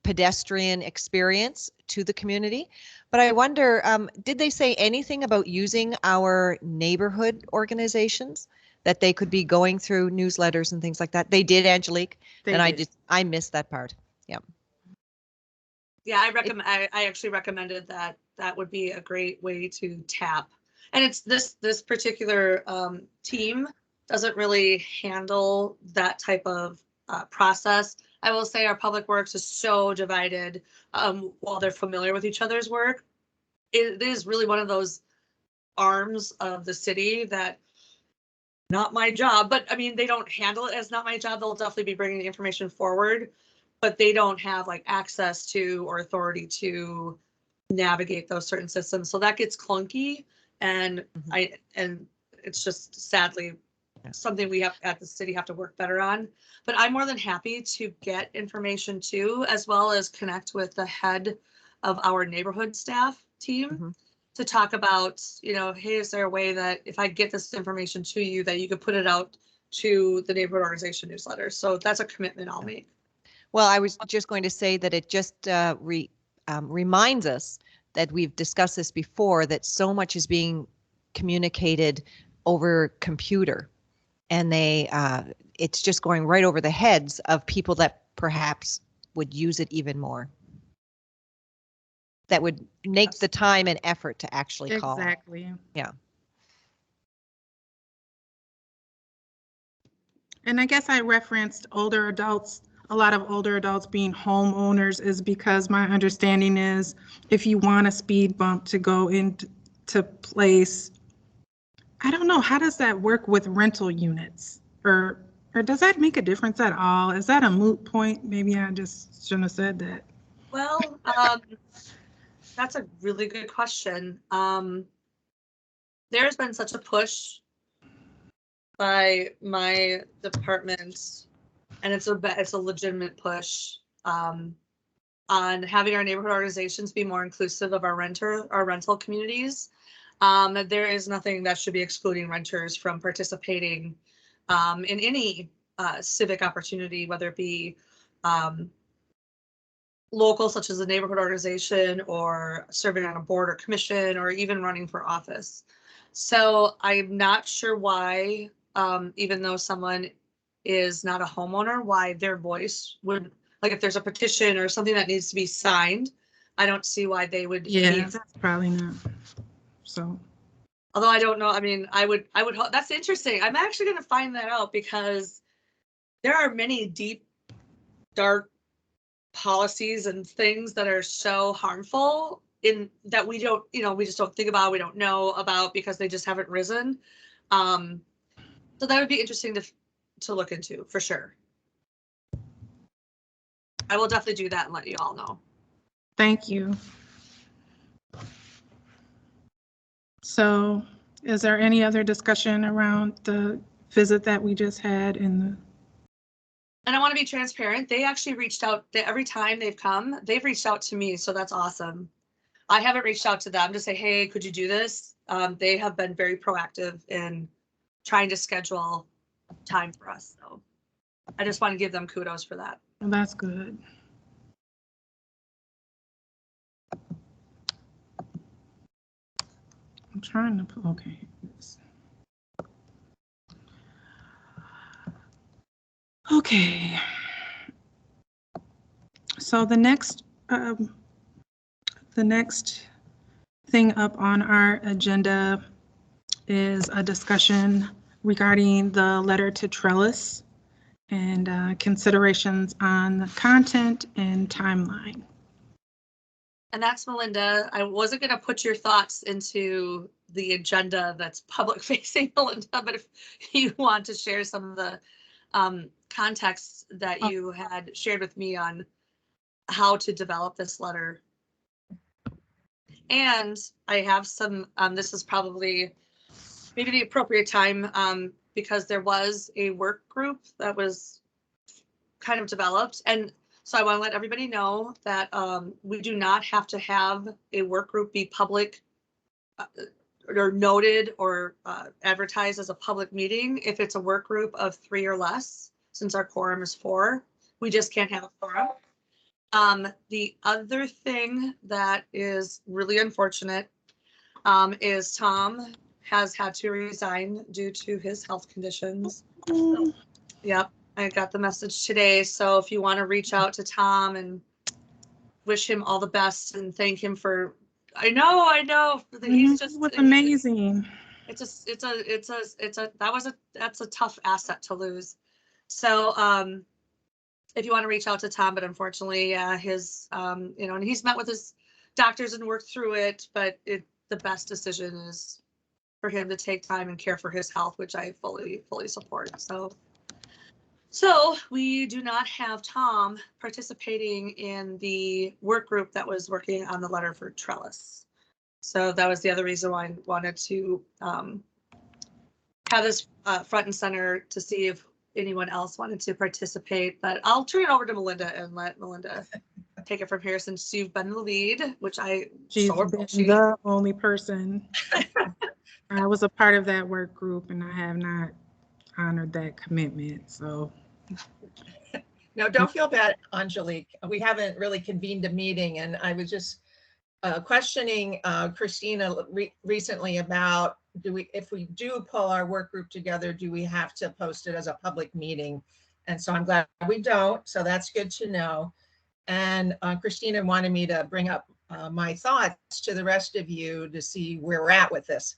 Speaker 5: pedestrian experience to the community. But I wonder, did they say anything about using our neighborhood organizations, that they could be going through newsletters and things like that? They did, Angelique, and I missed that part. Yeah.
Speaker 1: Yeah, I actually recommended that. That would be a great way to tap. And it's this particular team doesn't really handle that type of process. I will say our public works is so divided while they're familiar with each other's work. It is really one of those arms of the city that not my job, but I mean, they don't handle it as not my job. They'll definitely be bringing the information forward, but they don't have like access to or authority to navigate those certain systems. So that gets clunky, and it's just sadly something we have at the city have to work better on. But I'm more than happy to get information too, as well as connect with the head of our neighborhood staff team to talk about, you know, hey, is there a way that if I get this information to you that you could put it out to the neighborhood organization newsletter? So that's a commitment I'll make.
Speaker 5: Well, I was just going to say that it just reminds us that we've discussed this before, that so much is being communicated over computer, and it's just going right over the heads of people that perhaps would use it even more. That would make the time and effort to actually call.
Speaker 2: Exactly.
Speaker 5: Yeah.
Speaker 2: And I guess I referenced older adults. A lot of older adults being homeowners is because my understanding is if you want a speed bump to go into place, I don't know, how does that work with rental units? Or does that make a difference at all? Is that a moot point? Maybe I just shouldn't have said that.
Speaker 1: Well, that's a really good question. There's been such a push by my department, and it's a legitimate push on having our neighborhood organizations be more inclusive of our rental communities. There is nothing that should be excluding renters from participating in any civic opportunity, whether it be local, such as a neighborhood organization, or serving on a board or commission, or even running for office. So I'm not sure why, even though someone is not a homeowner, why their voice would, like if there's a petition or something that needs to be signed, I don't see why they would.
Speaker 2: Yeah, that's probably not. So.
Speaker 1: Although I don't know, I mean, I would hope. That's interesting. I'm actually going to find that out, because there are many deep, dark policies and things that are so harmful in that we don't, we just don't think about, we don't know about, because they just haven't risen. So that would be interesting to look into for sure. I will definitely do that and let you all know.
Speaker 2: Thank you. So is there any other discussion around the visit that we just had in the?
Speaker 1: And I want to be transparent. They actually reached out every time they've come, they've reached out to me. So that's awesome. I haven't reached out to them to say, hey, could you do this? They have been very proactive in trying to schedule time for us. So I just want to give them kudos for that.
Speaker 2: Well, that's good. I'm trying to put, okay. Okay. So the next thing up on our agenda is a discussion regarding the letter to Trellis and considerations on the content and timeline.
Speaker 1: And that's Melinda. I wasn't going to put your thoughts into the agenda that's public facing, Melinda, but if you want to share some of the context that you had shared with me on how to develop this letter. And I have some, this is probably maybe the appropriate time because there was a work group that was kind of developed. And so I want to let everybody know that we do not have to have a work group be public or noted or advertised as a public meeting if it's a work group of 3 or less, since our quorum is 4. We just can't have a quorum. The other thing that is really unfortunate is Tom has had to resign due to his health conditions. So, yep, I got the message today. So if you want to reach out to Tom and wish him all the best and thank him for, I know, he's just
Speaker 2: amazing.
Speaker 1: That's a tough asset to lose. So if you want to reach out to Tom, but unfortunately, his, and he's met with his doctors and worked through it, but the best decision is for him to take time and care for his health, which I fully support. So we do not have Tom participating in the work group that was working on the letter for Trellis. So that was the other reason why I wanted to have this front and center to see if anyone else wanted to participate, but I'll turn it over to Melinda and let Melinda take it from here since you've been the lead, which
Speaker 2: She's been the only person. I was a part of that work group and I have not honored that commitment, so.
Speaker 3: No, don't feel bad, Angelique. We haven't really convened a meeting, and I was just questioning Christina recently about if we do pull our work group together, do we have to post it as a public meeting? And so I'm glad we don't. So that's good to know. And Christina wanted me to bring up my thoughts to the rest of you to see where we're at with this.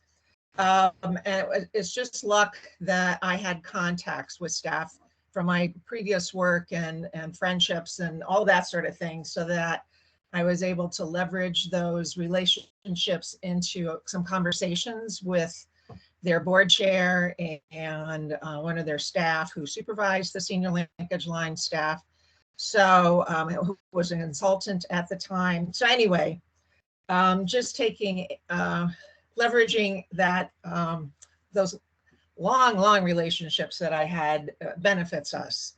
Speaker 3: And it's just luck that I had contacts with staff from my previous work and friendships and all that sort of thing, so that I was able to leverage those relationships into some conversations with their board chair and one of their staff who supervised the senior linkage line staff. So who was a consultant at the time. So anyway, just taking, leveraging that, those long relationships that I had benefits us.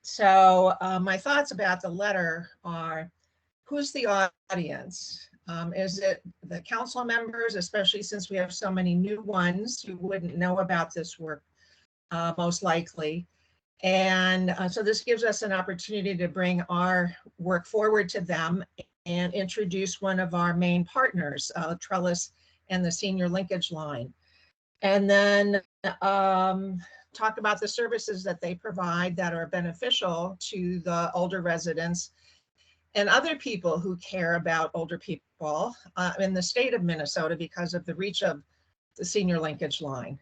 Speaker 3: So my thoughts about the letter are, who's the audience? Is it the council members, especially since we have so many new ones who wouldn't know about this work, most likely. And so this gives us an opportunity to bring our work forward to them and introduce one of our main partners, Trellis and the senior linkage line. And then talk about the services that they provide that are beneficial to the older residents and other people who care about older people in the state of Minnesota because of the reach of the senior linkage line.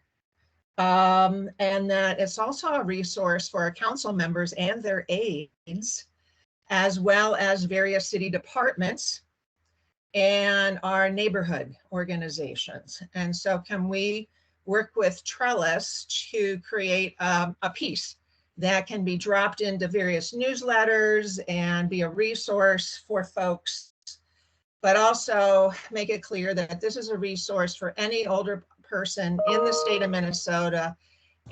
Speaker 3: And that it's also a resource for our council members and their aides, as well as various city departments and our neighborhood organizations. And so can we work with Trellis to create a piece that can be dropped into various newsletters and be a resource for folks, but also make it clear that this is a resource for any older person in the state of Minnesota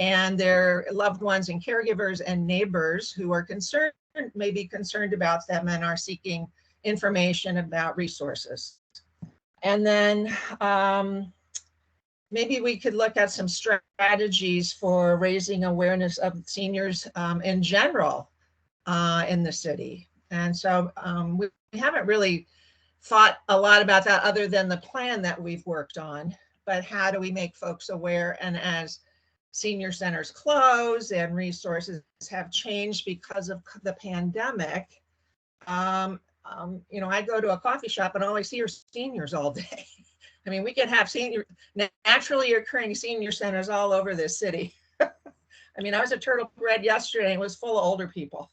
Speaker 3: and their loved ones and caregivers and neighbors who are concerned, may be concerned about them and are seeking information about resources. And then maybe we could look at some strategies for raising awareness of seniors in general in the city. And so we haven't really thought a lot about that other than the plan that we've worked on, but how do we make folks aware? And as senior centers close and resources have changed because of the pandemic, you know, I go to a coffee shop and all I see are seniors all day. I mean, we can have naturally occurring senior centers all over this city. I mean, I was at Turtle Bread yesterday and it was full of older people.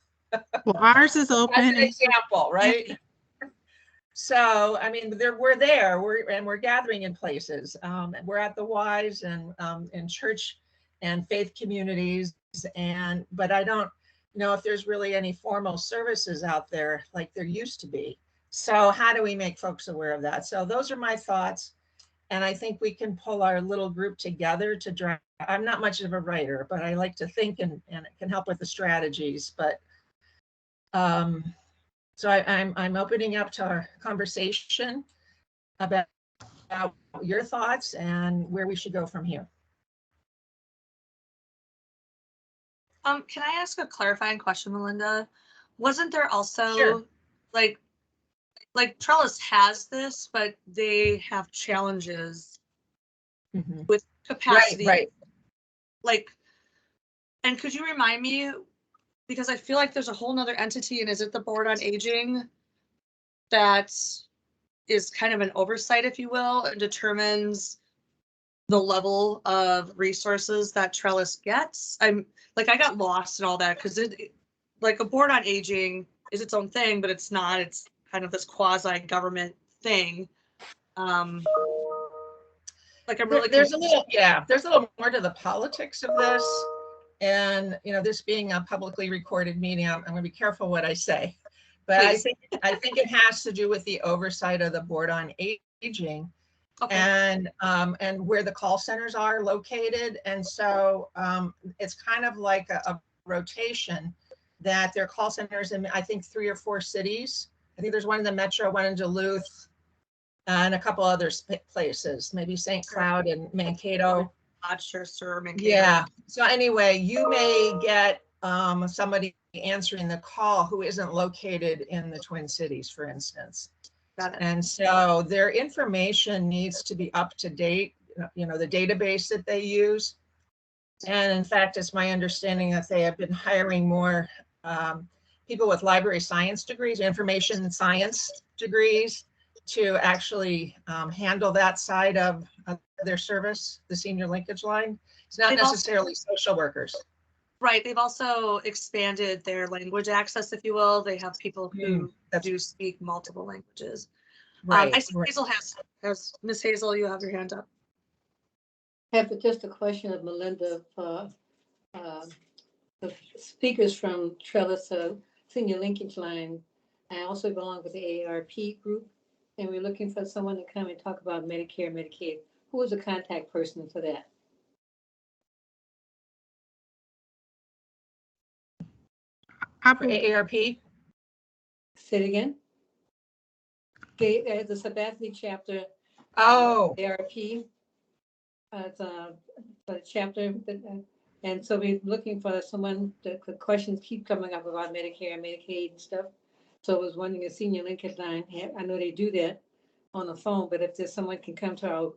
Speaker 2: Well, ours is open.
Speaker 3: That's an example, right? So, I mean, we're there, we're gathering in places. We're at the Wise and in church and faith communities, but I don't know if there's really any formal services out there like there used to be. So how do we make folks aware of that? So those are my thoughts. And I think we can pull our little group together to drive. I'm not much of a writer, but I like to think and it can help with the strategies. But so I'm opening up to our conversation about your thoughts and where we should go from here.
Speaker 1: Can I ask a clarifying question, Melinda? Wasn't there also
Speaker 3: Sure.
Speaker 1: like Trellis has this, but they have challenges with capacity.
Speaker 3: Right.
Speaker 1: Like, and could you remind me, because I feel like there's a whole nother entity, and is it the Board on Aging that is kind of an oversight, if you will, and determines the level of resources that Trellis gets? I got lost in all that because like a Board on Aging is its own thing, but it's not. It's kind of this quasi-government thing. Like I'm really
Speaker 3: there's a little more to the politics of this, and you know, this being a publicly recorded meeting, I'm going to be careful what I say, but
Speaker 1: Please.
Speaker 3: I think it has to do with the oversight of the Board on Aging. Okay. And where the call centers are located. And so it's kind of like a rotation that there are call centers in, I think, 3 or 4 cities. I think there's one in the metro, one in Duluth, and a couple other places, maybe St. Cloud and Mankato.
Speaker 1: Manchester, Mankato.
Speaker 3: Yeah. So anyway, you may get somebody answering the call who isn't located in the Twin Cities, for instance.
Speaker 1: Got it.
Speaker 3: And so their information needs to be up to date, you know, the database that they use. And in fact, it's my understanding that they have been hiring more people with library science degrees, information science degrees, to actually handle that side of their service, the senior linkage line. It's not necessarily social workers.
Speaker 1: Right. They've also expanded their language access, if you will. They have people who do speak multiple languages.
Speaker 3: Right.
Speaker 1: I see Hazel has Miss Hazel, you have your hand up.
Speaker 9: I have just a question of Melinda. The speakers from Trellis Senior Linkage Line. I also belong with the AARP group, and we're looking for someone to come and talk about Medicare, Medicaid. Who is the contact person for that?
Speaker 3: For AARP?
Speaker 9: Say it again. The Sidewalk chapter.
Speaker 3: Oh.
Speaker 9: AARP. It's a chapter, and so we're looking for someone. The questions keep coming up about Medicare and Medicaid and stuff. So I was wondering if Senior Linkage Line, I know they do that on the phone, but if there's someone can come to our,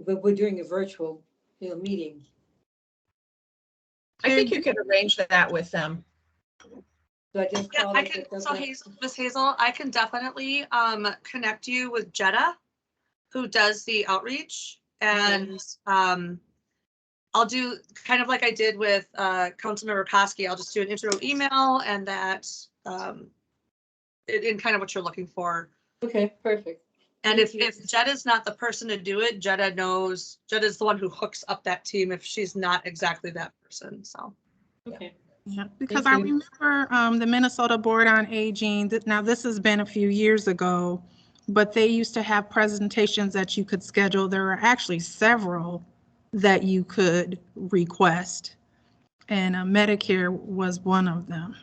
Speaker 9: we're doing a virtual, meeting.
Speaker 3: I think you could arrange that with them.
Speaker 9: So I just call it.
Speaker 1: So Miss Hazel, I can definitely connect you with Jetta, who does the outreach, and I'll do kind of like I did with Councilmember Koski. I'll just do an intro email and that in kind of what you're looking for.
Speaker 9: Okay, perfect.
Speaker 1: And if Jetta's not the person to do it, Jetta's the one who hooks up that team if she's not exactly that person. So
Speaker 9: okay.
Speaker 2: Yeah, because I remember the Minnesota Board on Aging, now this has been a few years ago, but they used to have presentations that you could schedule. There were actually several that you could request, and Medicare was one of them.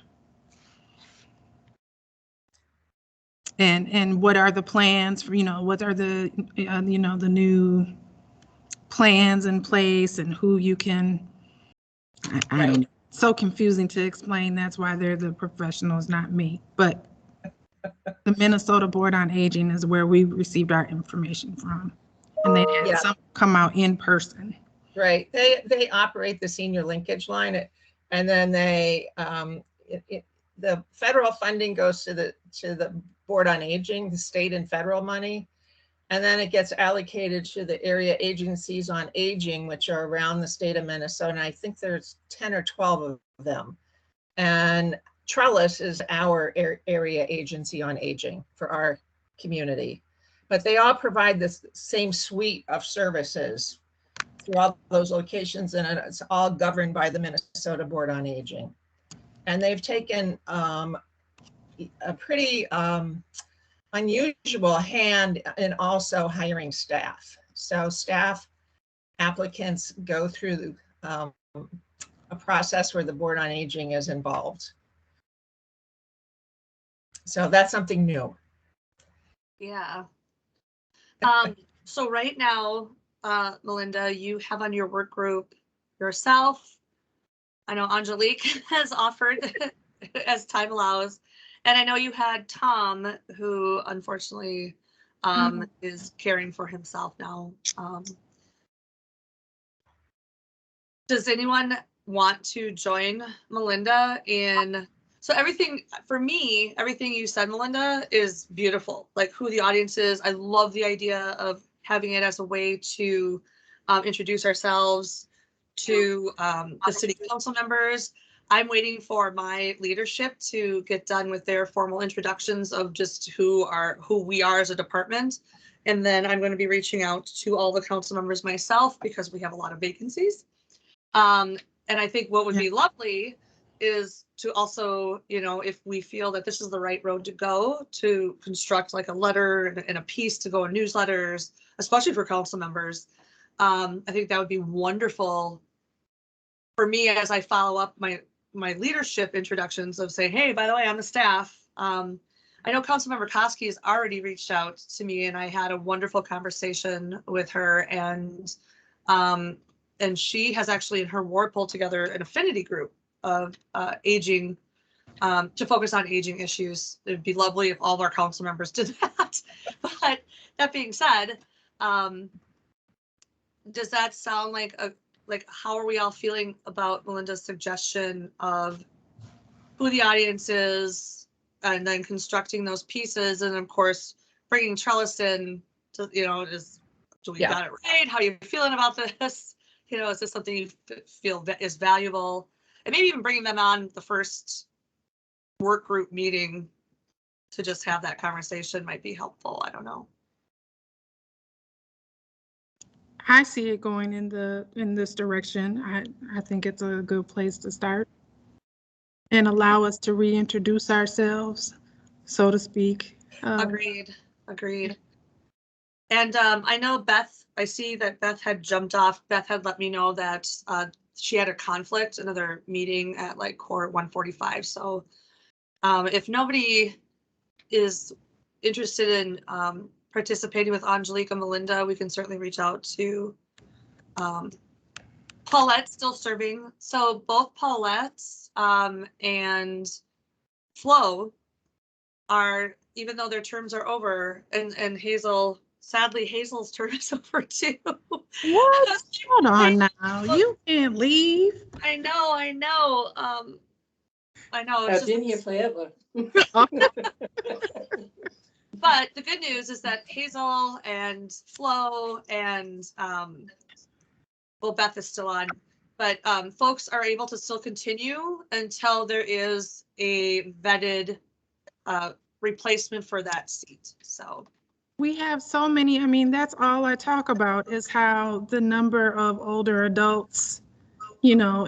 Speaker 2: And what are the plans for, what are the, the new plans in place and who you can, I don't know. So confusing to explain. That's why they're the professionals, not me. But the Minnesota Board on Aging is where we received our information from. And they had some come out in person.
Speaker 3: Right. They operate the senior linkage line, and then they the federal funding goes to the Board on Aging, the state and federal money, and then it gets allocated to the area agencies on aging, which are around the state of Minnesota. And I think there's 10 or 12 of them. And Trellis is our area agency on aging for our community. But they all provide this same suite of services through all those locations, and it's all governed by the Minnesota Board on Aging. And they've taken a pretty unusual hand in also hiring staff. So staff applicants go through a process where the Board on Aging is involved. So that's something new.
Speaker 1: Yeah. So right now, Melinda, you have on your work group yourself. I know Angelique has offered as time allows. And I know you had Tom, who unfortunately is caring for himself now. Does anyone want to join Melinda in? So everything, for me, everything you said, Melinda, is beautiful. Like who the audience is. I love the idea of having it as a way to introduce ourselves to the city council members. I'm waiting for my leadership to get done with their formal introductions of just who we are as a department. And then I'm going to be reaching out to all the council members myself because we have a lot of vacancies. And I think what would be lovely is to also, if we feel that this is the right road to go, to construct like a letter and a piece to go in newsletters, especially for council members. I think that would be wonderful for me as I follow up my leadership introductions of saying, hey, by the way, I'm the staff. I know Councilmember Koski has already reached out to me, and I had a wonderful conversation with her, and she has actually in her ward pulled together an affinity group of aging to focus on aging issues. It'd be lovely if all of our council members did that. But that being said, does that sound like how are we all feeling about Melinda's suggestion of who the audience is and then constructing those pieces, and of course bringing Trellis in to, do we got it right? How are you feeling about this? Is this something you feel is valuable? And maybe even bringing them on the first work group meeting to just have that conversation might be helpful. I don't know.
Speaker 2: I see it going in this direction. I think it's a good place to start and allow us to reintroduce ourselves, so to speak.
Speaker 1: Agreed. And I know I see that Beth had jumped off. Beth had let me know that she had a conflict, another meeting at like court 1:45. So if nobody is interested in participating with Angelique and Melinda, we can certainly reach out to Paulette, still serving. So both Paulette and Flo are, even though their terms are over, and Hazel, sadly Hazel's term is over too.
Speaker 2: What? Hold on now. You can't leave.
Speaker 1: I know. It's
Speaker 9: I've been here forever.
Speaker 1: But the good news is that Hazel and Flo and Beth is still on, but folks are able to still continue until there is a vetted replacement for that seat. So
Speaker 2: we have so many. That's all I talk about is how the number of older adults,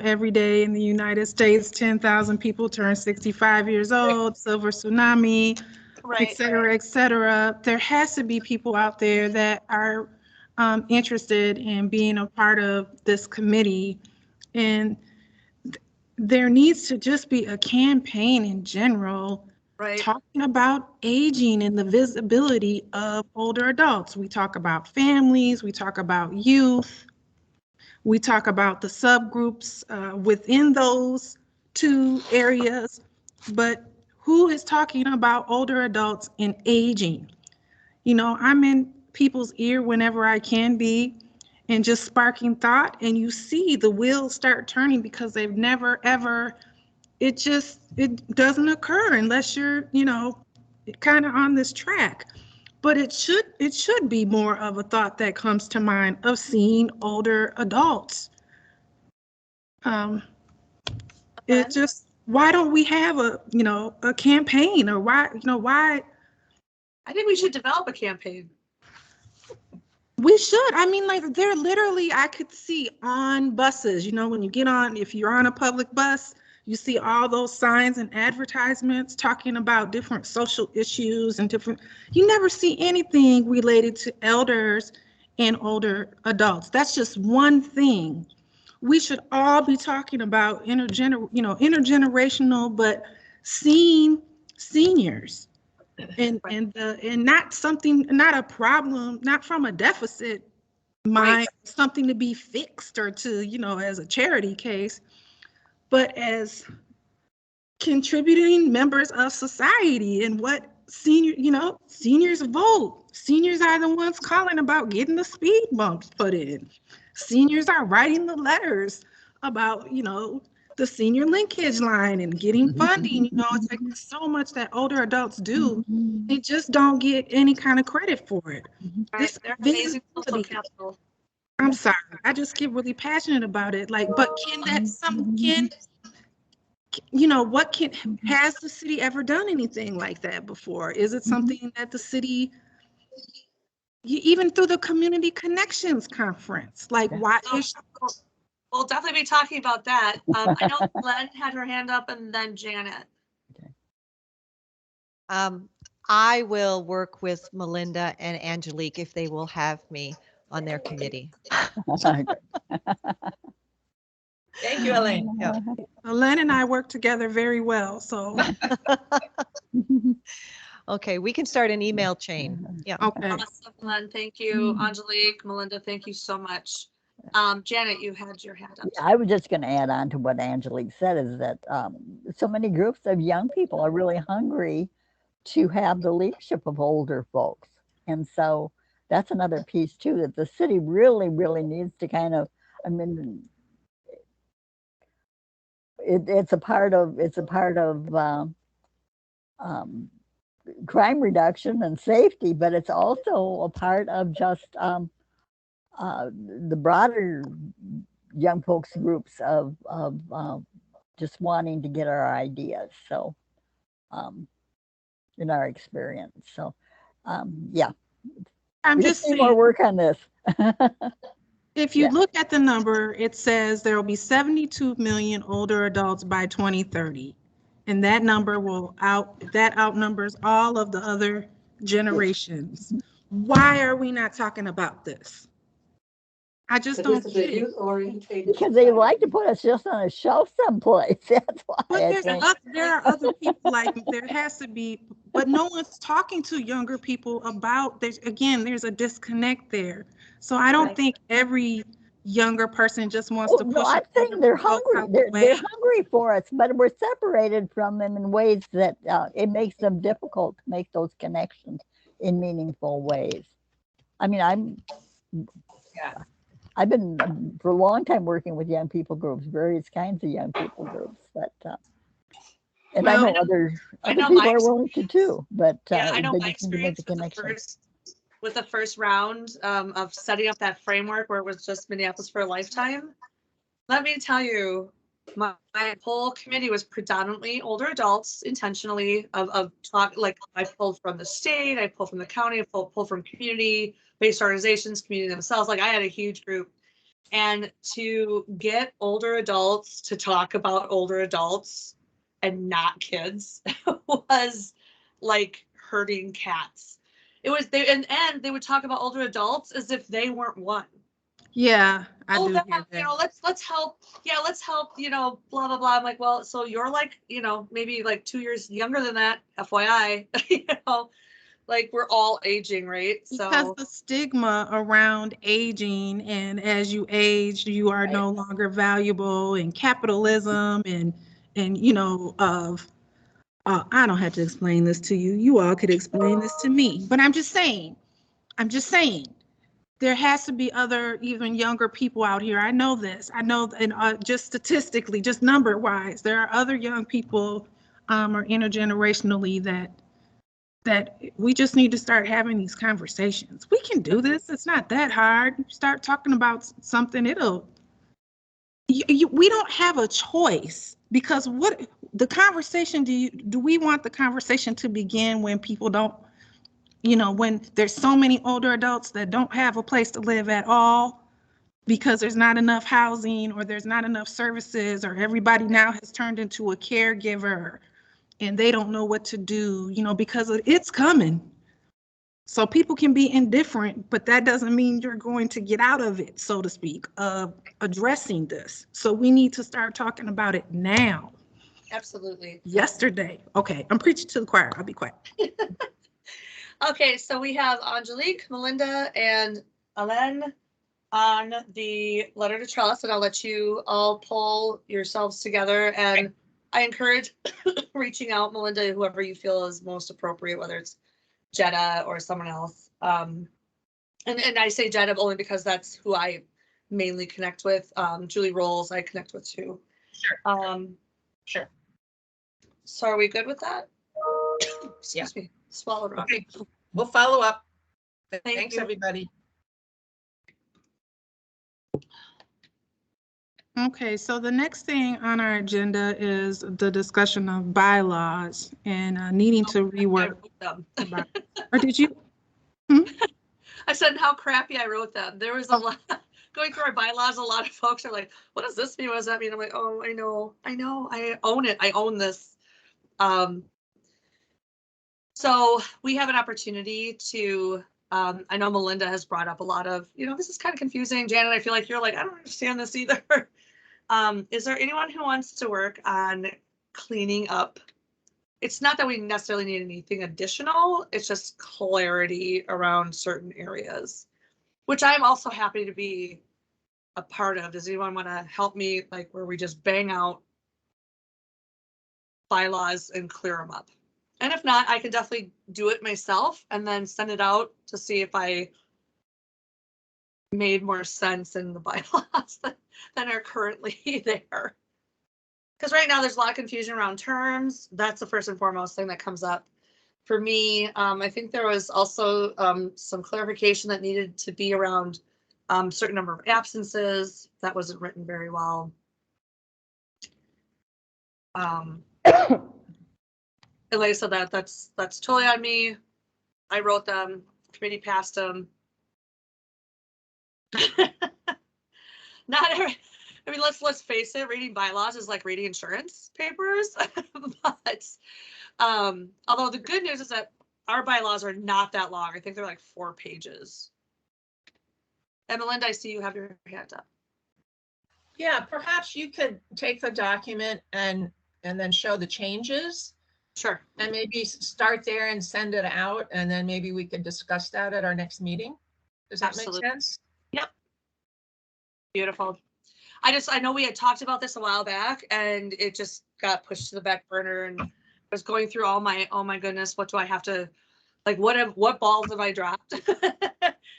Speaker 2: every day in the United States, 10,000 people turn 65 years old, silver tsunami, et cetera, et cetera. There has to be people out there that are interested in being a part of this committee. And there needs to just be a campaign in general talking about aging and the visibility of older adults. We talk about families, we talk about youth, we talk about the subgroups within those two areas, but who is talking about older adults and aging? I'm in people's ear whenever I can be and just sparking thought, and you see the wheels start turning because they've never, ever, it doesn't occur unless you're, kind of on this track. But it should be more of a thought that comes to mind of seeing older adults. It just, why don't we have a campaign, or why?
Speaker 1: I think we should develop a campaign.
Speaker 2: We should. I mean, like, they're literally, I could see on buses, when you get on, if you're on a public bus, you see all those signs and advertisements talking about different social issues and you never see anything related to elders and older adults. That's just one thing. We should all be talking about intergenerational, but seeing seniors. And not a problem, not from a deficit mind, something to be fixed or to, as a charity case, but as contributing members of society. And what seniors vote. Seniors are the ones calling about getting the speed bumps put in. Seniors are writing the letters about, the senior linkage line and getting funding. It's like so much that older adults do. They just don't get any kind of credit for it.
Speaker 1: They're amazing social capital.
Speaker 2: I'm sorry, I just get really passionate about it. Like, but has the city ever done anything like that before? Is it something that the city, even through the Community Connections Conference, like why is
Speaker 1: We'll definitely be talking about that. I know Glenn had her hand up, and then Janet.
Speaker 5: I will work with Melinda and Angelique if they will have me on their committee.
Speaker 3: Thank you, Elaine.
Speaker 5: Yeah.
Speaker 2: Len and I work together very well, so.
Speaker 5: Okay, we can start an email chain. Yeah.
Speaker 2: Okay.
Speaker 1: Awesome, Glenn. Thank you. Angelique, Melinda, thank you so much. Janet, you had your hand up.
Speaker 4: I was just going to add on to what Angelique said, is that so many groups of young people are really hungry to have the leadership of older folks. And so that's another piece too, that the city really, really needs to kind of, it's a part of crime reduction and safety, but it's also a part of just the broader young folks groups of just wanting to get our ideas. So in our experience. So yeah,
Speaker 2: I'm just
Speaker 4: need
Speaker 2: saying,
Speaker 4: more work on this.
Speaker 2: if you look at the number, it says there will be 72 million older adults by 2030. And that number outnumbers all of the other generations. Why are we not talking about this? I just don't get it.
Speaker 4: Because they like to put us just on a shelf someplace. That's why.
Speaker 2: But there are other people, like there has to be, but no one's talking to younger people about, there's a disconnect there. So I don't think every younger person just wants to push.
Speaker 4: No, I'm saying they're hungry. They're hungry for us, but we're separated from them in ways that it makes them difficult to make those connections in meaningful ways. I mean, I've been for a long time working with young people groups, various kinds of young people groups, but and I know other people are willing to too, but
Speaker 1: I know
Speaker 4: they
Speaker 1: my
Speaker 4: just need to make
Speaker 1: experience
Speaker 4: the connection.
Speaker 1: with the first round of setting up that framework where it was just Minneapolis for a lifetime. Let me tell you, my whole committee was predominantly older adults, intentionally of talk. Like I pulled from the state, I pulled from the county, I pulled from community-based organizations, community themselves. Like I had a huge group, And to get older adults to talk about older adults and not kids was like herding cats. It was they and they would talk about older adults as if they weren't one.
Speaker 2: Yeah, I
Speaker 1: Oh,
Speaker 2: do
Speaker 1: that,
Speaker 2: hear that.
Speaker 1: you know, let's help. Yeah, let's help, you know, blah blah blah. I'm like, well, so you're like, you know, maybe like 2 years younger than that, FYI. You know, like we're all aging, right?
Speaker 2: Because
Speaker 1: So
Speaker 2: the stigma around aging, and as you age, you are no longer valuable, and capitalism, and you know, of I don't have to explain this to you. You all could explain this to me. But I'm just saying, there has to be other, even younger people out here. I know this. I know, and just statistically, just number wise, there are other young people or intergenerationally that we just need to start having these conversations. We can do this. It's not that hard. Start talking about something. We don't have a choice, because what the conversation do we want the conversation to begin when people don't, you know, when there's so many older adults that don't have a place to live at all because there's not enough housing or there's not enough services, or everybody now has turned into a caregiver and they don't know what to do, you know, because it's coming. So people can be indifferent, but that doesn't mean you're going to get out of it, so to speak, of addressing this. So we need to start talking about it now.
Speaker 1: absolutely.
Speaker 2: Yesterday. Okay, I'm preaching to the choir. I'll be quiet.
Speaker 1: Okay, so we have Angelique, Melinda, and Alain on the letter to trust, and I'll let you all pull yourselves together. And I encourage reaching out, Melinda, whoever you feel is most appropriate, whether it's Jetta or someone else. And I say Jetta only because that's who I mainly connect with. Julie Rolls, I connect with too.
Speaker 3: Sure. Sure.
Speaker 1: So are we good with that? Excuse
Speaker 3: Yeah.
Speaker 1: me, swallowed wrong.
Speaker 3: Okay, we'll follow up. Thanks,
Speaker 1: you.
Speaker 3: everybody.
Speaker 2: Okay, so the next thing on our agenda is the discussion of bylaws and needing to
Speaker 1: I
Speaker 2: rework.
Speaker 1: wrote them.
Speaker 2: Or did you?
Speaker 1: I said how crappy I wrote them. There was a lot going through our bylaws. A lot of folks are like, "What does this mean? What does that mean?" I'm like, "Oh, I know, I own it. I own this." So we have an opportunity to. I know Melinda has brought up a lot of, you know, this is kind of confusing. Janet, I feel like you're like, I don't understand this either. Is there anyone who wants to work on cleaning up? It's not that we necessarily need anything additional. It's just clarity around certain areas, which I'm also happy to be a part of. Does anyone want to help me, like where we just bang out bylaws and clear them up? And if not, I can definitely do it myself and then send it out to see if I made more sense in the bylaws than are currently there. Because right now there's a lot of confusion around terms. That's the first and foremost thing that comes up for me. I think there was also some clarification that needed to be around certain number of absences. That wasn't written very well. And like I said, that's totally on me. I wrote them, committee passed them. Not every, I mean, let's face it, reading bylaws is like reading insurance papers. But although the good news is that our bylaws are not that long. I think they're like 4 pages. And Melinda, I see you have your hand up.
Speaker 3: Yeah, perhaps you could take the document and then show the changes.
Speaker 1: Sure.
Speaker 3: And maybe start there and send it out, and then maybe we could discuss that at our next meeting. Does that make sense?
Speaker 1: Yep. Beautiful. I know we had talked about this a while back and it just got pushed to the back burner, and I was going through all my, oh my goodness, what do I have to, like, what balls have I dropped?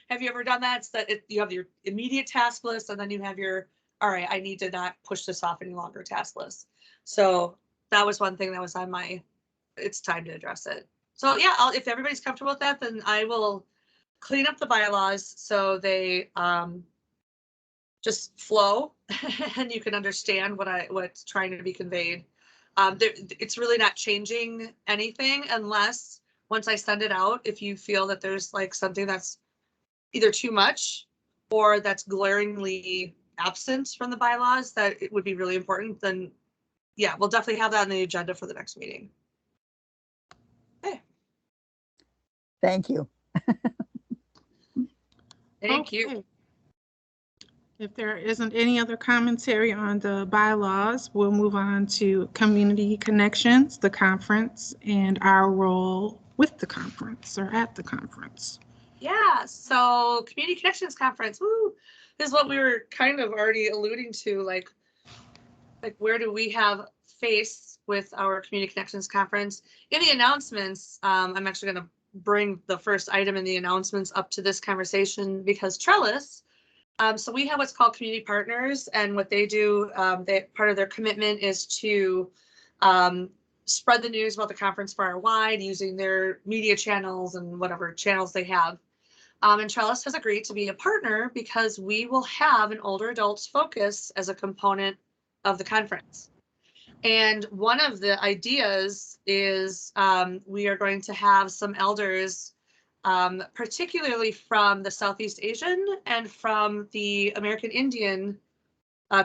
Speaker 1: Have you ever done that? It's that you have your immediate task list and then you have your, all right, I need to not push this off any longer task list. So that was one thing that was on my, it's time to address it. So yeah, if everybody's comfortable with that, then I will clean up the bylaws so they just flow and you can understand what's trying to be conveyed. It's really not changing anything unless once I send it out, if you feel that there's like something that's either too much or that's glaringly absent from the bylaws that it would be really important, then yeah, we'll definitely have that on the agenda for the next meeting. Okay.
Speaker 4: Thank you.
Speaker 1: Thank you.
Speaker 2: Okay. If there isn't any other commentary on the bylaws, we'll move on to community connections, the conference, and our role with the conference or at the conference.
Speaker 1: Yeah, so Community Connections Conference, woo, is what we were kind of already alluding to, like where do we have face with our Community Connections Conference? In the announcements, I'm actually going to bring the first item in the announcements up to this conversation because Trellis, so we have what's called community partners, and what they do, part of their commitment is to spread the news about the conference far and wide using their media channels and whatever channels they have. And Trellis has agreed to be a partner because we will have an older adults focus as a component of the conference. And one of the ideas is we are going to have some elders, particularly from the Southeast Asian and from the American Indian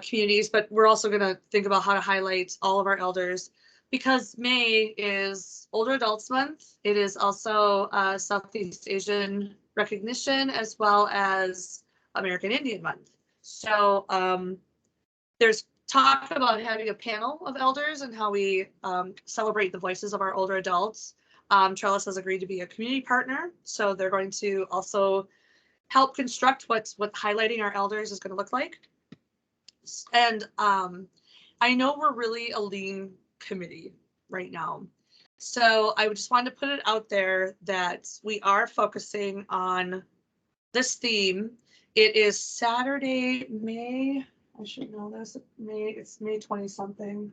Speaker 1: communities, but we're also going to think about how to highlight all of our elders because May is Older Adults Month. It is also Southeast Asian recognition as well as American Indian Month. So there's talk about having a panel of elders and how we celebrate the voices of our older adults. Trellis has agreed to be a community partner, so they're going to also help construct what highlighting our elders is going to look like. And I know we're really a lean committee right now, so I just wanted to put it out there that we are focusing on this theme. It is Saturday, May. I should know this. It's May 20 something.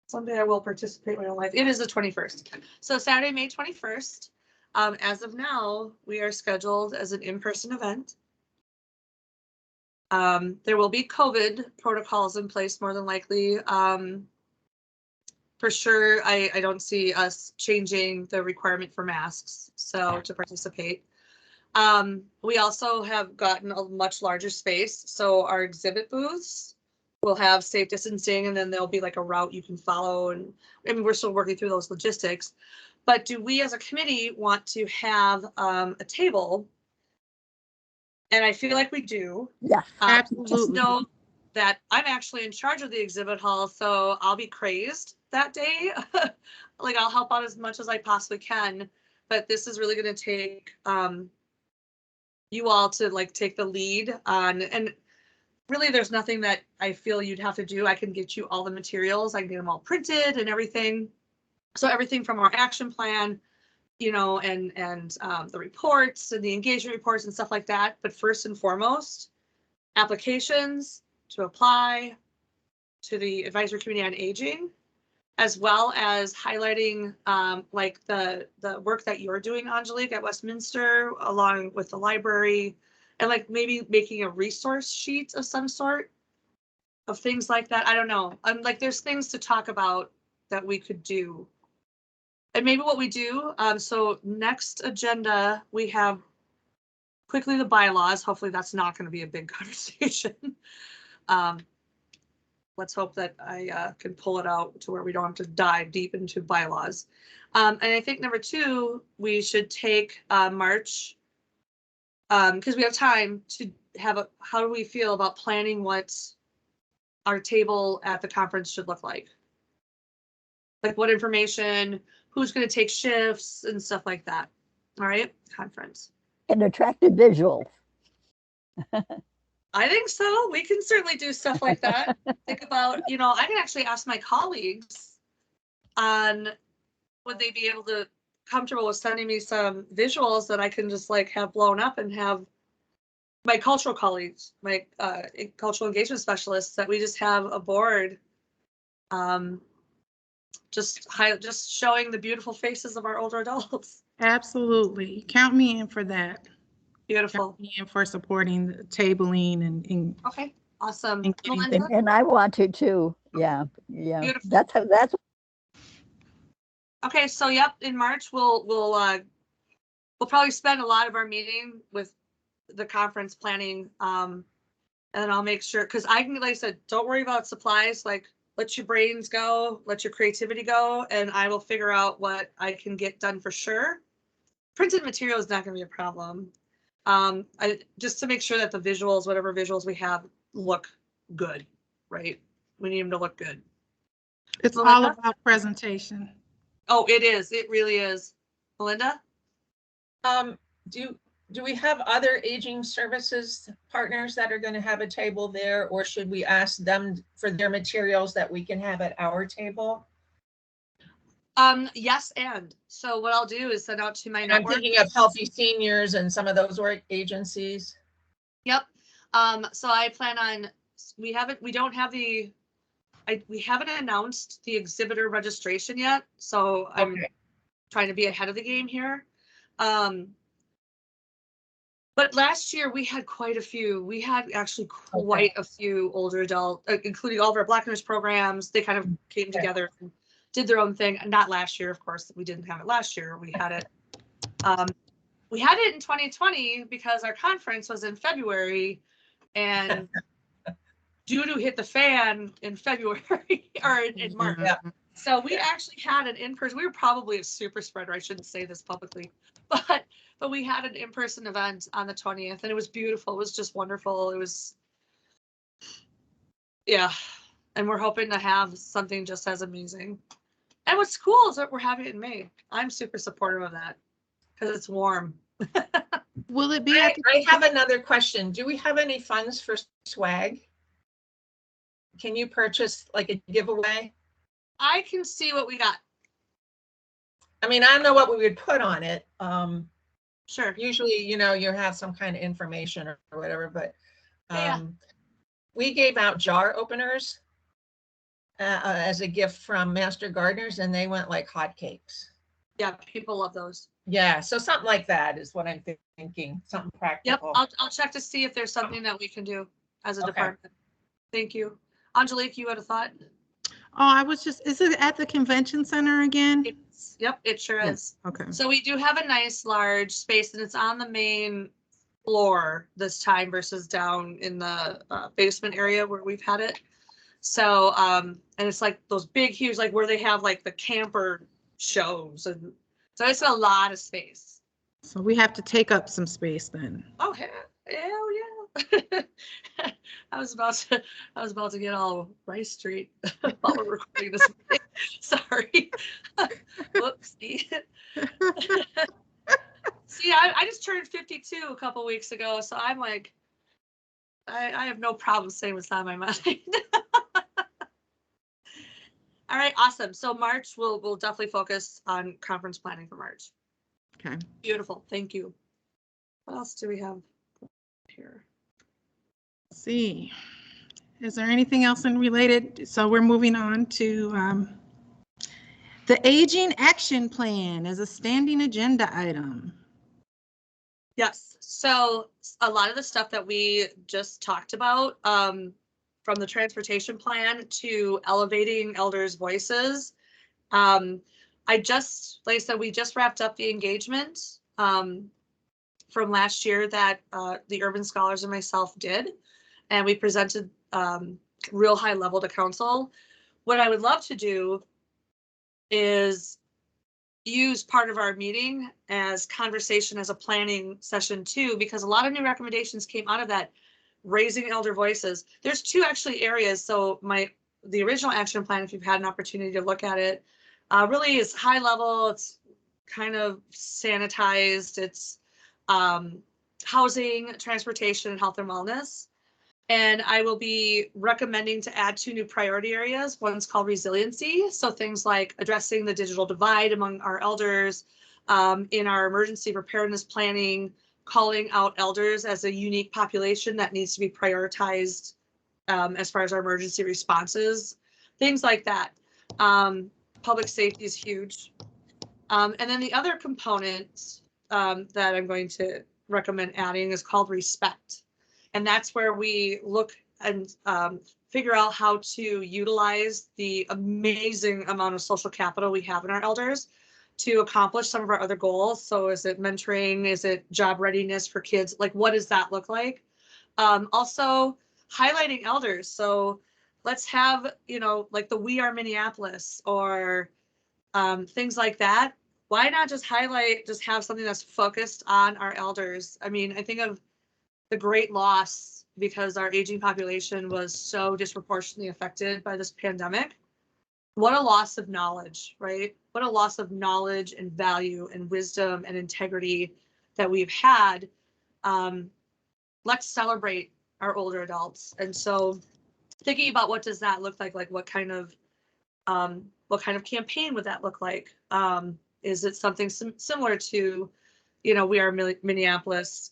Speaker 1: Someday I will participate in my life. It is the 21st. So Saturday, May 21st. As of now, we are scheduled as an in-person event. There will be COVID protocols in place more than likely. For sure, I don't see us changing the requirement for masks, so to participate. We also have gotten a much larger space, so our exhibit booths will have safe distancing, and then there'll be like a route you can follow, and we're still working through those logistics. But do we as a committee want to have a table? And I feel like we do.
Speaker 4: Yeah,
Speaker 2: absolutely.
Speaker 1: Just know that I'm actually in charge of the exhibit hall, so I'll be crazed that day. Like I'll help out as much as I possibly can, but this is really going to take you all to like take the lead on, and really there's nothing that I feel you'd have to do. I can get you all the materials. I can get them all printed and everything. So everything from our action plan, you know, and the reports and the engagement reports and stuff like that. But first and foremost, applications to apply to the Advisory Committee on Aging, as well as highlighting like the work that you're doing, Angelique, at Westminster, along with the library, and like maybe making a resource sheet of some sort of things like that. I don't know. I'm like, there's things to talk about that we could do. And maybe what we do, so next agenda, we have quickly the bylaws. Hopefully that's not going to be a big conversation. Let's hope that I can pull it out to where we don't have to dive deep into bylaws. And I think number 2, we should take March, because we have time to have how do we feel about planning what our table at the conference should look like? Like what information, who's going to take shifts and stuff like that. All right, conference.
Speaker 4: and attractive visuals.
Speaker 1: I think so. We can certainly do stuff like that. Think about, you know, I can actually ask my colleagues on would they be able to comfortable with sending me some visuals that I can just like have blown up and have my cultural colleagues, my cultural engagement specialists, that we just have a board just showing the beautiful faces of our older adults.
Speaker 2: Absolutely. Count me in for that.
Speaker 1: Beautiful.
Speaker 2: Count me in for supporting the tabling and
Speaker 1: Okay, awesome.
Speaker 2: and getting
Speaker 1: Melinda?
Speaker 4: And I want to too. Yeah, yeah.
Speaker 1: Beautiful.
Speaker 4: That's
Speaker 1: Okay, so yep, in March we'll probably spend a lot of our meeting with the conference planning. And I'll make sure, because I can, like I said, don't worry about supplies, like let your brains go, let your creativity go, and I will figure out what I can get done for sure. Printed material is not gonna be a problem. Just to make sure that the visuals, whatever visuals we have, look good, right? We need them to look good.
Speaker 2: It's
Speaker 1: Melinda?
Speaker 2: all about presentation.
Speaker 1: Oh, it is, it really is. Melinda?
Speaker 3: Do we have other aging services partners that are going to have a table there, or should we ask them for their materials that we can have at our table?
Speaker 1: Yes, and so what I'll do is send out to my
Speaker 3: And I'm
Speaker 1: network.
Speaker 3: thinking of Healthy Seniors and some of those work agencies.
Speaker 1: Yep. So I plan on, we haven't announced the exhibitor registration yet, so I'm
Speaker 3: Okay.
Speaker 1: trying to be ahead of the game here. But last year we had quite a few. We had actually quite a few older adult, including all of our Black Nurse programs. They kind of came together and did their own thing. Not last year, of course. We didn't have it last year. We had it. We had it in 2020 because our conference was in February, and due to hit the fan in February or in March.
Speaker 3: Yeah.
Speaker 1: So we actually had an in-person. We were probably a super spreader. I shouldn't say this publicly, but we had an in-person event on the 20th, and it was beautiful. It was just wonderful. It was, yeah. And we're hoping to have something just as amazing. And what's cool is that we're having it in May. I'm super supportive of that because it's warm.
Speaker 2: Will it be?
Speaker 3: I have another question. Do we have any funds for swag? Can you purchase like a giveaway?
Speaker 1: I can see what we got.
Speaker 3: I mean, I don't know what we would put on it.
Speaker 1: Sure.
Speaker 3: Usually, you have some kind of information or whatever, but
Speaker 1: Yeah.
Speaker 3: we gave out jar openers as a gift from Master Gardeners, and they went like hotcakes.
Speaker 1: Yeah, people love those.
Speaker 3: Yeah, so something like that is what I'm thinking, something
Speaker 1: Yep,
Speaker 3: practical.
Speaker 1: I'll check to see if there's something that we can do as a
Speaker 3: Okay.
Speaker 1: department. Thank you. Angelique, you had a thought?
Speaker 2: Oh, is it at the convention center again?
Speaker 1: Yep, it sure is.
Speaker 2: Okay.
Speaker 1: So we do have a nice large space, and it's on the main floor this time versus down in the basement area where we've had it. So, and it's like those big, huge, like where they have like the camper shows. And so it's a lot of space.
Speaker 2: So we have to take up some space then.
Speaker 1: Oh, hell yeah. I was about to get all Rice Street while we're recording this. Sorry. Whoopsie. See, I just turned 52 a couple weeks ago, so I'm like, I have no problem saying what's on my mind. All right, awesome. So March, we'll definitely focus on conference planning for March.
Speaker 2: Okay.
Speaker 1: Beautiful. Thank you. What else do we have here?
Speaker 2: Let's see. Is there anything else in related? So we're moving on to the Aging Action Plan as a standing agenda item.
Speaker 1: Yes. So a lot of the stuff that we just talked about, from the transportation plan to elevating elders' voices. Like I said, we just wrapped up the engagement from last year that the Urban Scholars and myself did, and we presented real high level to council. What I would love to do is use part of our meeting as conversation as a planning session too, because a lot of new recommendations came out of that, raising elder voices. There's two actually areas. So the original action plan, if you've had an opportunity to look at it, really is high level. It's kind of sanitized. It's housing, transportation, and health and wellness. And I will be recommending to add two new priority areas. One's called resiliency. So things like addressing the digital divide among our elders, in our emergency preparedness planning, calling out elders as a unique population that needs to be prioritized as far as our emergency responses, things like that. Public safety is huge. And then the other component that I'm going to recommend adding is called respect. And that's where we look and figure out how to utilize the amazing amount of social capital we have in our elders to accomplish some of our other goals. So is it mentoring? Is it job readiness for kids? Like, what does that look like? Also highlighting elders. So let's have, you know, like the We Are Minneapolis or things like that. Why not just highlight, just have something that's focused on our elders? I mean, I think of the great loss because our aging population was so disproportionately affected by this pandemic. What a loss of knowledge, right? What a loss of knowledge and value and wisdom and integrity that we've had. Let's celebrate our older adults. And so thinking about what does that look like what kind of campaign would that look like? Is it something similar to, you know, We Are Minneapolis,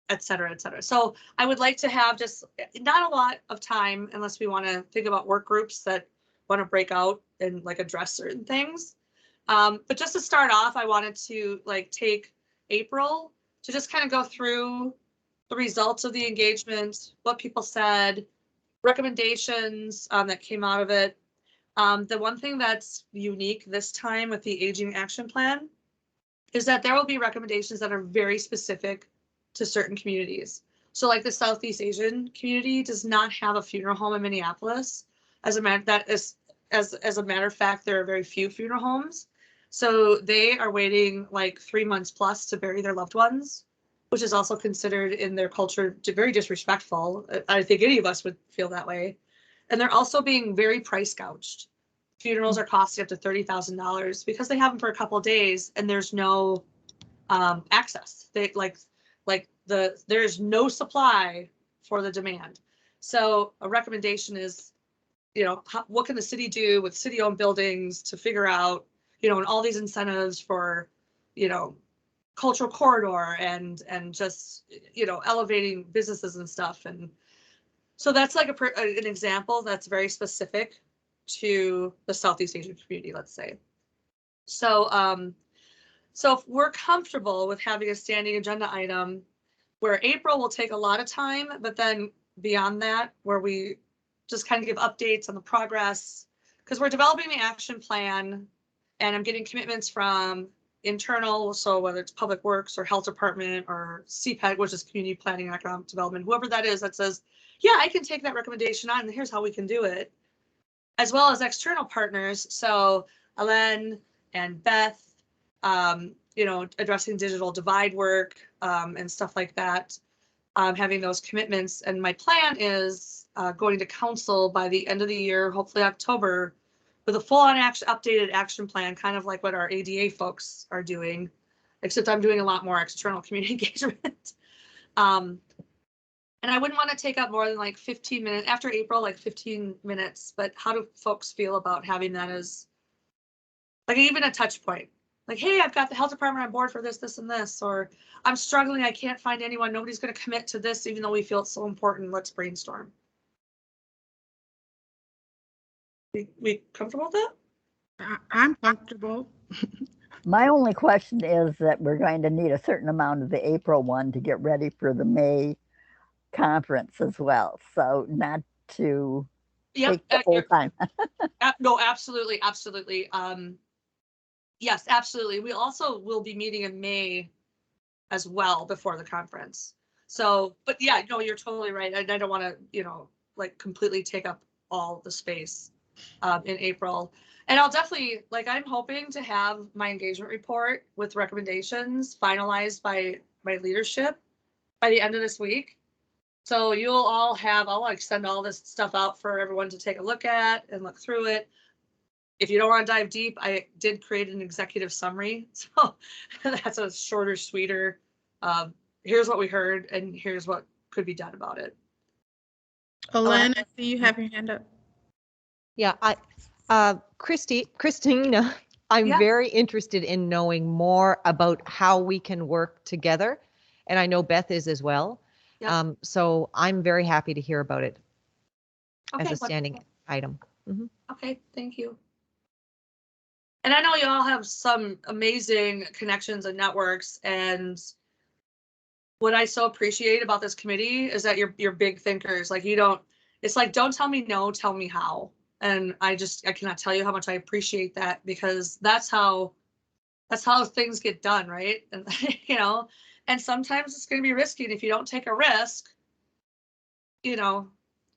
Speaker 1: et cetera, et cetera. So I would like to have just not a lot of time unless we want to think about work groups that want to break out and like address certain things. But just to start off, I wanted to like take April to just kind of go through the results of the engagement, what people said, recommendations that came out of it. The one thing that's unique this time with the Aging Action Plan is that there will be recommendations that are very specific to certain communities. So like the Southeast Asian community does not have a funeral home in Minneapolis. As a matter of fact, there are very few funeral homes. So they are waiting like 3 months plus to bury their loved ones, which is also considered in their culture very disrespectful. I think any of us would feel that way. And they're also being very price gouged. Funerals are costing up to $30,000 because they have them for a couple of days and there's no access. They there's no supply for the demand. So a recommendation is, you know, what can the city do with city-owned buildings to figure out, you know, and all these incentives for, you know, cultural corridor and just, you know, elevating businesses and stuff. And so that's like an example that's very specific to the Southeast Asian community, let's say. So, so if we're comfortable with having a standing agenda item where April will take a lot of time, but then beyond that, where we just kind of give updates on the progress, because we're developing the action plan and I'm getting commitments from internal, so whether it's Public Works or Health Department or CPED, which is Community Planning and Economic Development, whoever that is that says, yeah, I can take that recommendation on and here's how we can do it, as well as external partners. So Ellen and Beth, you know, addressing digital divide work and stuff like that, having those commitments. And my plan is going to council by the end of the year, hopefully October, with a full-on updated action plan, kind of like what our ADA folks are doing, except I'm doing a lot more external community engagement. And I wouldn't want to take up more than like 15 minutes after April, like 15 minutes. But how do folks feel about having that as like even a touch point? Like, hey, I've got the health department on board for this, this, and this, or I'm struggling. I can't find anyone. Nobody's going to commit to this, even though we feel it's so important. Let's brainstorm. We comfortable with that?
Speaker 2: I'm comfortable.
Speaker 4: My only question is that we're going to need a certain amount of the April one to get ready for the May conference as well. So not to take the whole time.
Speaker 1: No, absolutely, absolutely. Yes, absolutely. We also will be meeting in May as well before the conference. So, but yeah, no, you're totally right. I don't want to, you know, like completely take up all the space in April. And I'll definitely, like, I'm hoping to have my engagement report with recommendations finalized by my leadership by the end of this week. So you'll all have, I'll like send all this stuff out for everyone to take a look at and look through it. If you don't want to dive deep, I did create an executive summary. So that's a shorter, sweeter, here's what we heard and here's what could be done about it.
Speaker 2: Ellen, I see you have your hand up.
Speaker 5: Yeah, Christina, I'm very interested in knowing more about how we can work together. And I know Beth is as well. Yep. So I'm very happy to hear about it as a standing item. Mm-hmm.
Speaker 1: Okay, thank you. And I know you all have some amazing connections and networks, and what I so appreciate about this committee is that you're big thinkers. Like you don't, it's like, don't tell me no, tell me how. And I cannot tell you how much I appreciate that, because that's how that's how things get done, right? And you know, and sometimes it's going to be risky. And if you don't take a risk, you know,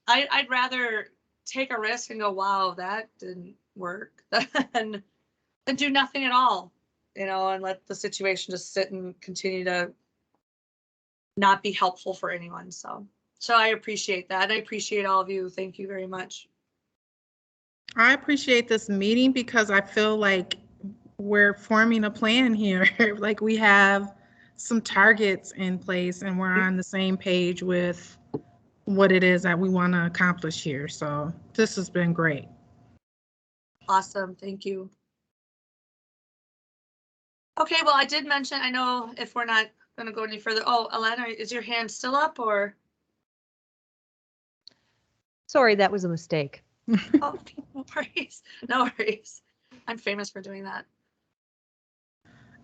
Speaker 1: I'd rather take a risk and go, wow, that didn't work, than do nothing at all, you know, and let the situation just sit and continue to not be helpful for anyone. So I appreciate that. I appreciate all of you. Thank you very much.
Speaker 2: I appreciate this meeting because I feel like we're forming a plan here. Like we have some targets in place and we're on the same page with what it is that we want to accomplish here. So this has been great.
Speaker 1: Awesome. Thank you. Okay, well, I did mention, I know if we're not going to go any further. Oh, Elena, is your hand still up or?
Speaker 5: Sorry, that was a mistake.
Speaker 1: Oh, no worries. No worries. I'm famous for doing that.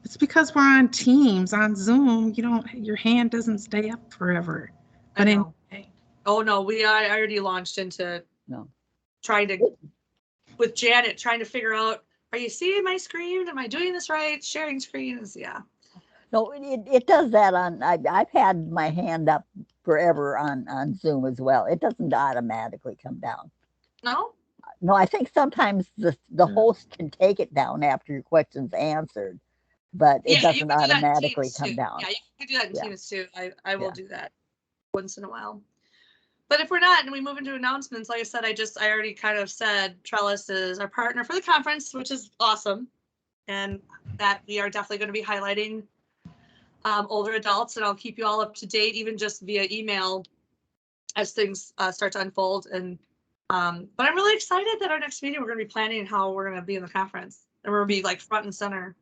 Speaker 2: It's because we're on Teams, on Zoom. Your hand doesn't stay up forever. But
Speaker 1: I know.
Speaker 2: anyway.
Speaker 1: Oh no, I already launched into trying to, with Janet, trying to figure out, are you seeing my screen? Am I doing this right? Sharing screens, yeah.
Speaker 4: No, it does that on, I've had my hand up forever on Zoom as well. It doesn't automatically come down.
Speaker 1: No?
Speaker 4: No, I think sometimes the host can take it down after your question's answered, but it doesn't automatically come down.
Speaker 1: Yeah, you can do that in
Speaker 4: Yeah.
Speaker 1: Teams too. I will do that once in a while. But if we're not and we move into announcements, like I said, I already kind of said Trellis is our partner for the conference, which is awesome. And that we are definitely going to be highlighting older adults, and I'll keep you all up to date, even just via email as things start to unfold. And but I'm really excited that our next meeting, we're going to be planning how we're going to be in the conference, and we're going to be like front and center.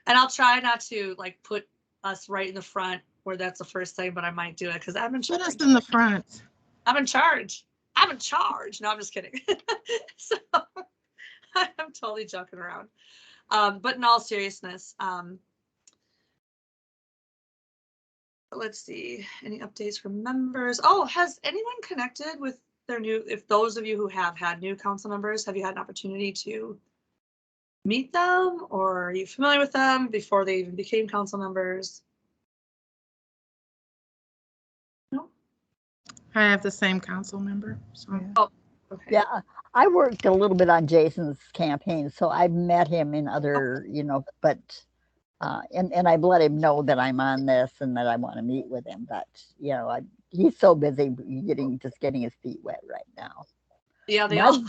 Speaker 1: And I'll try not to like put us right in the front where that's the first thing, but I might do it because I'm in charge.
Speaker 2: Put us in the front.
Speaker 1: I'm in charge. I'm in charge. No, I'm just kidding. So I'm totally joking around. But in all seriousness, let's see, any updates from members? Oh, has anyone connected with their new, if those of you who have had new council members, have you had an opportunity to meet them, or are you familiar with them before they even became council members? No?
Speaker 2: I have the same council member. So.
Speaker 1: Oh, okay.
Speaker 4: Yeah, I worked a little bit on Jason's campaign, so I've met him in other, but and I've let him know that I'm on this and that I want to meet with him, but he's so busy getting his feet wet right now.
Speaker 1: Yeah, they all.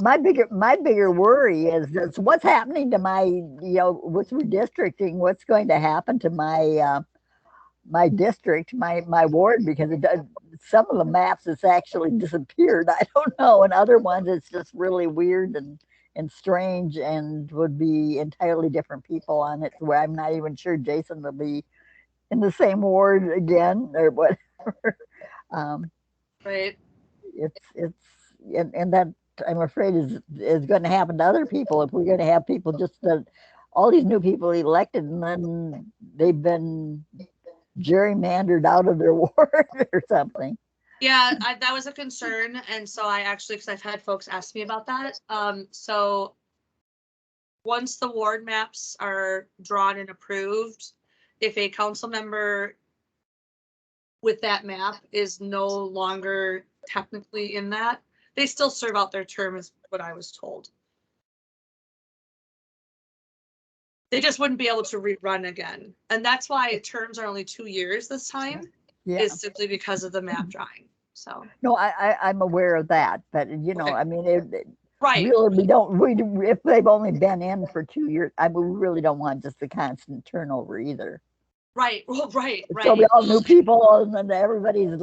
Speaker 4: My bigger worry is what's happening to my, with redistricting, what's going to happen to my my district, my ward, because it does, some of the maps it's actually disappeared. I don't know, and other ones it's just really weird and strange, and would be entirely different people on it, where I'm not even sure Jason will be in the same ward again or whatever.
Speaker 1: Right.
Speaker 4: It's and that I'm afraid is going to happen to other people if we're going to have people just that all these new people elected and then they've been gerrymandered out of their ward or something.
Speaker 1: Yeah, that was a concern, and so I actually, because I've had folks ask me about that. So once the ward maps are drawn and approved, if a council member with that map is no longer technically in that, they still serve out their term, is what I was told. They just wouldn't be able to rerun again. And that's why terms are only 2 years this time, is simply because of the map drawing. So
Speaker 4: no, I'm aware of that, but
Speaker 1: Okay.
Speaker 4: I mean,
Speaker 1: Right.
Speaker 4: Really, if they've only been in for 2 years, we really don't want just the constant turnover either.
Speaker 1: Right. Well, right.
Speaker 4: So we all new people, and then everybody's,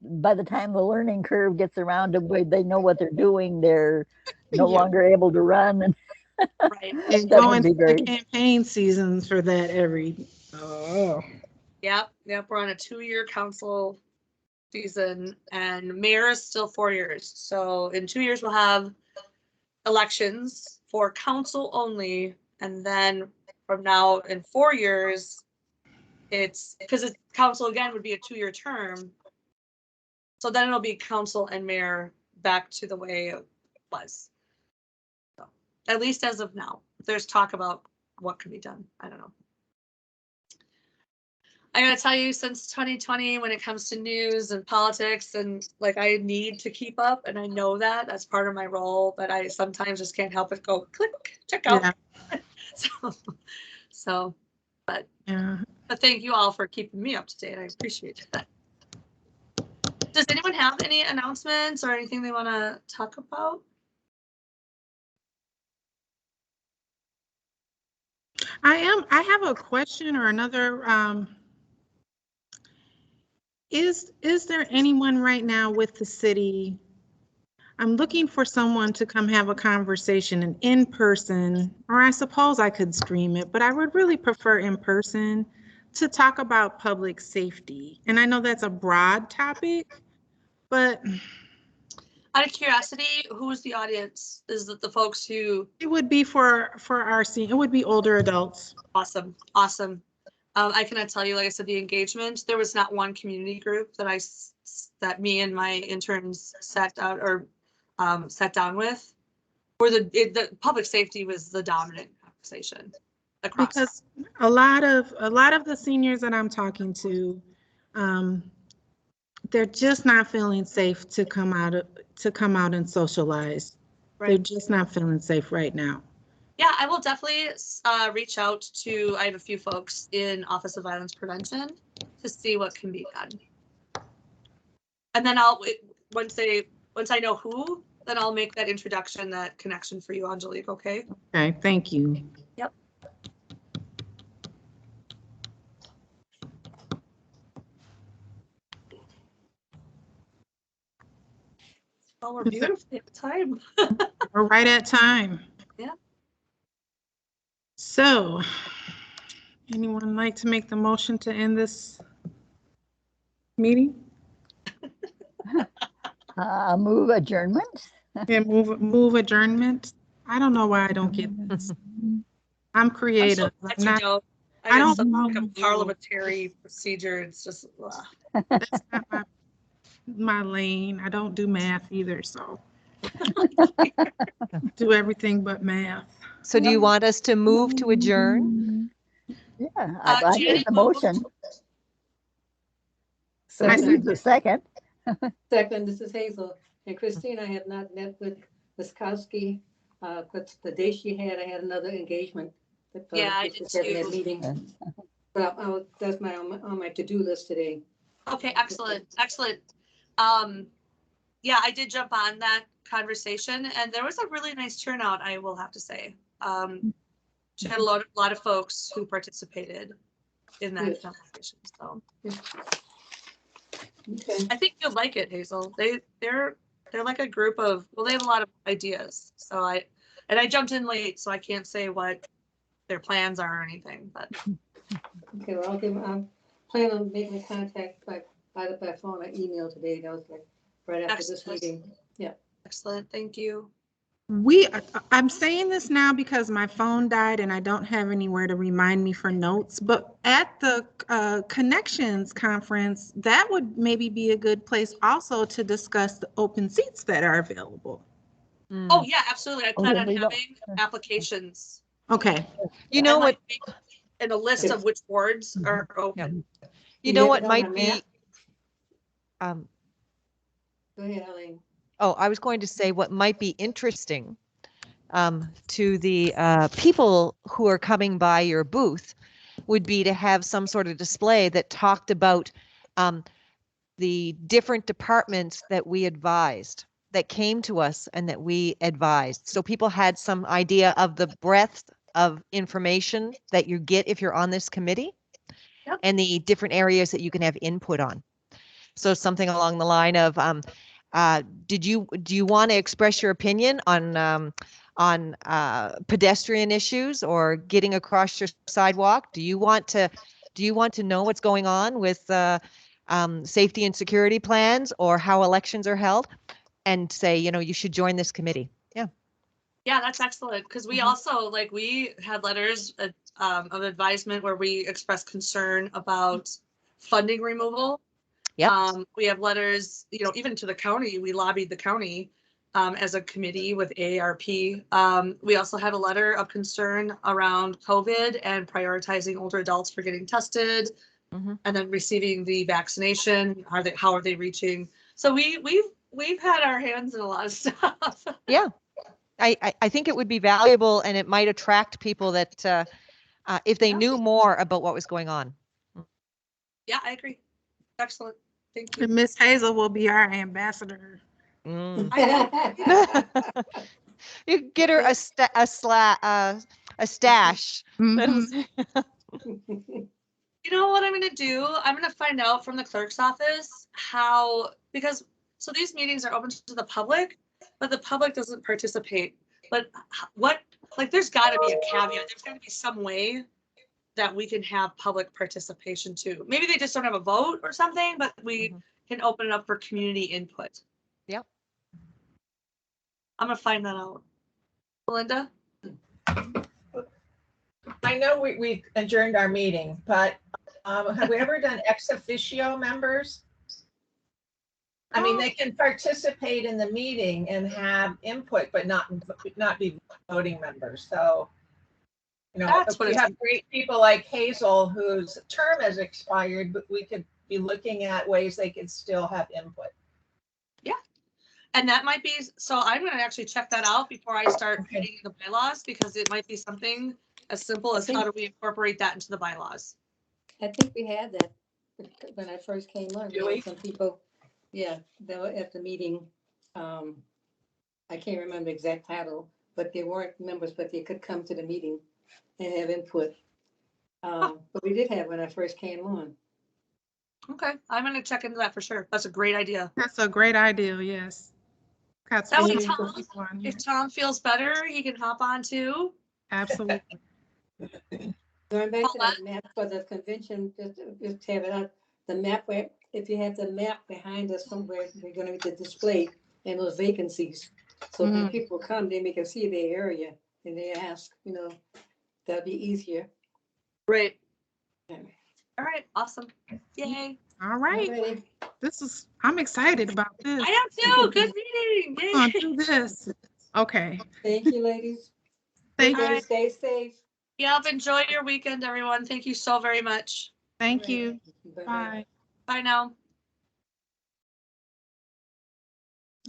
Speaker 4: by the time the learning curve gets around, they know what they're doing. They're no longer able to run, and
Speaker 1: Right.
Speaker 2: And going to the campaign seasons for that
Speaker 1: Yep. We're on a 2-year council season, and mayor is still 4 years. So in 2 years, we'll have elections for council only. And then from now in 4 years, it's because council again would be a 2-year term. So then it'll be council and mayor back to the way it was. So, at least as of now, there's talk about what can be done. I don't know. I gotta tell you, since 2020, when it comes to news and politics, and like I need to keep up, and I know that that's part of my role, but I sometimes just can't help but go click, check out.
Speaker 2: Yeah.
Speaker 1: so, but
Speaker 2: Yeah.
Speaker 1: but thank you all for keeping me up to date. I appreciate that. Does anyone have any announcements or anything they want to talk about?
Speaker 2: I have a question or another. Is there anyone right now with the city? I'm looking for someone to come have a conversation in person, or I suppose I could stream it, but I would really prefer in person to talk about public safety. And I know that's a broad topic, but
Speaker 1: Out of curiosity, who's the audience? Is it the folks who?
Speaker 2: it would be for our it would be older adults.
Speaker 1: Awesome, awesome. I cannot tell you, like I said, the engagement. There was not one community group that me and my interns sat down with, where the public safety was the dominant conversation across.
Speaker 2: Because a lot of the seniors that I'm talking to, they're just not feeling safe to come out and socialize.
Speaker 1: Right.
Speaker 2: They're just not feeling safe right now.
Speaker 1: Yeah, I will definitely reach out to, I have a few folks in Office of Violence Prevention to see what can be done. And then once I know who, then I'll make that introduction, that connection for you, Angelique, okay?
Speaker 2: Okay, thank you.
Speaker 1: Yep. Oh, we're beautifully at time.
Speaker 2: We're right at time.
Speaker 1: Yeah.
Speaker 2: So, anyone like to make the motion to end this meeting?
Speaker 4: Move adjournment.
Speaker 2: Yeah, move adjournment. I don't know why I don't get this. I'm creative.
Speaker 1: I don't know. Like a parliamentary procedure. It's just.
Speaker 2: That's not my lane. I don't do math either, so do everything but math.
Speaker 5: So do you want us to move to adjourn?
Speaker 4: Yeah, I made the motion.
Speaker 2: I
Speaker 4: Need the second.
Speaker 9: Second, this is Hazel. And Christine, I have not met with Wiskowski, but the day she had, I had another engagement.
Speaker 1: Yeah, I did too.
Speaker 9: That meeting. But that's on my to-do list today.
Speaker 1: Okay, excellent, excellent. Yeah, I did jump on that conversation, and there was a really nice turnout, I will have to say. She had a lot of folks who participated in that conversation. So
Speaker 9: okay.
Speaker 1: I think you'll like it, Hazel. They're like a group of, well, they have a lot of ideas. So I jumped in late, so I can't say what their plans are or anything. But
Speaker 9: okay, well, I'm planning on making contact by phone or email today. That was like right after this meeting. Yeah.
Speaker 1: Excellent. Thank you.
Speaker 2: I'm saying this now because my phone died and I don't have anywhere to remind me for notes, but at the Connections conference, that would maybe be a good place also to discuss the open seats that are available.
Speaker 1: Oh yeah, absolutely. I plan on having applications.
Speaker 2: Okay.
Speaker 5: You know what?
Speaker 1: And a list of which boards are open.
Speaker 5: Yeah. You know what might be.
Speaker 9: Go ahead, Elaine.
Speaker 5: Oh, I was going to say what might be interesting to the people who are coming by your booth would be to have some sort of display that talked about the different departments that we advised, that came to us and that we advised. So people had some idea of the breadth of information that you get if you're on this committee. Yep. And the different areas that you can have input on. So something along the line of, do you want to express your opinion on pedestrian issues or getting across your sidewalk? Do you want to know what's going on with safety and security plans or how elections are held? And say, you should join this committee. Yeah.
Speaker 1: Yeah, that's excellent. Because we also, we had letters of advisement where we expressed concern about funding removal.
Speaker 5: Yeah.
Speaker 1: We have letters, even to the county. We lobbied the county as a committee with AARP. We also had a letter of concern around COVID and prioritizing older adults for getting tested
Speaker 5: Mhm.
Speaker 1: and then receiving the vaccination. How are they reaching? So we've had our hands in a lot of stuff.
Speaker 5: Yeah. I think it would be valuable and it might attract people that if they
Speaker 1: Yeah.
Speaker 5: knew more about what was going on.
Speaker 1: Yeah, I agree. Excellent. Thank you.
Speaker 2: And Miss Hazel will be our ambassador.
Speaker 5: Mm.
Speaker 9: Mhm.
Speaker 5: You could get her a stash.
Speaker 2: Mhm.
Speaker 1: You know what I'm gonna do? I'm gonna find out from the clerk's office because so these meetings are open to the public, but the public doesn't participate. But there's gotta be a caveat. There's gotta be some way that we can have public participation too. Maybe they just don't have a vote or something, but we
Speaker 5: Mhm.
Speaker 1: can open it up for community input.
Speaker 5: Yep.
Speaker 1: I'm gonna find that out. Belinda?
Speaker 3: I know we adjourned our meeting, but have we ever done ex officio members? I mean, they can participate in the meeting and have input, but not be voting members. So, you know,
Speaker 1: That's
Speaker 3: if
Speaker 1: what
Speaker 3: we
Speaker 1: it's-
Speaker 3: have great people like Hazel, whose term has expired, but we could be looking at ways they could still have input.
Speaker 1: And that might be, so I'm gonna actually check that out before I start
Speaker 3: Okay.
Speaker 1: reading the bylaws, because it might be something as simple as how do we incorporate that into the bylaws?
Speaker 9: I think we had that when I first came on.
Speaker 3: Do
Speaker 9: There were
Speaker 3: we?
Speaker 9: some people, yeah, they were at the meeting. I can't remember the exact title, but they weren't members, but they could come to the meeting and have input. But we did have when I first came on.
Speaker 1: Okay, I'm gonna check into that for sure. That's a great idea.
Speaker 2: That's a great idea, yes. Got
Speaker 1: That way,
Speaker 2: specific
Speaker 1: Tom,
Speaker 2: people on here.
Speaker 1: if Tom feels better, he can hop on too.
Speaker 2: Absolutely.
Speaker 9: Going back to
Speaker 1: Paulette?
Speaker 9: that map for the convention, just have it up, the map where, if you have the map behind us somewhere, we're gonna be displayed and those vacancies. So when people come, then we can see their area and they ask, you know, that'd be easier.
Speaker 1: Great.
Speaker 9: Yeah.
Speaker 1: All right, awesome. Yay.
Speaker 2: All right.
Speaker 9: Alrighty.
Speaker 2: I'm excited about this.
Speaker 1: I am too. Good meeting.
Speaker 2: We're gonna
Speaker 1: Yay.
Speaker 2: do this. Okay.
Speaker 9: Thank you, ladies.
Speaker 2: Thank
Speaker 1: All
Speaker 2: you.
Speaker 1: right.
Speaker 9: Stay safe.
Speaker 1: Yep, enjoy your weekend, everyone. Thank you so very much.
Speaker 2: Thank you.
Speaker 9: Bye-bye.
Speaker 2: Bye.
Speaker 1: Bye now.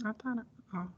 Speaker 2: I thought, oh.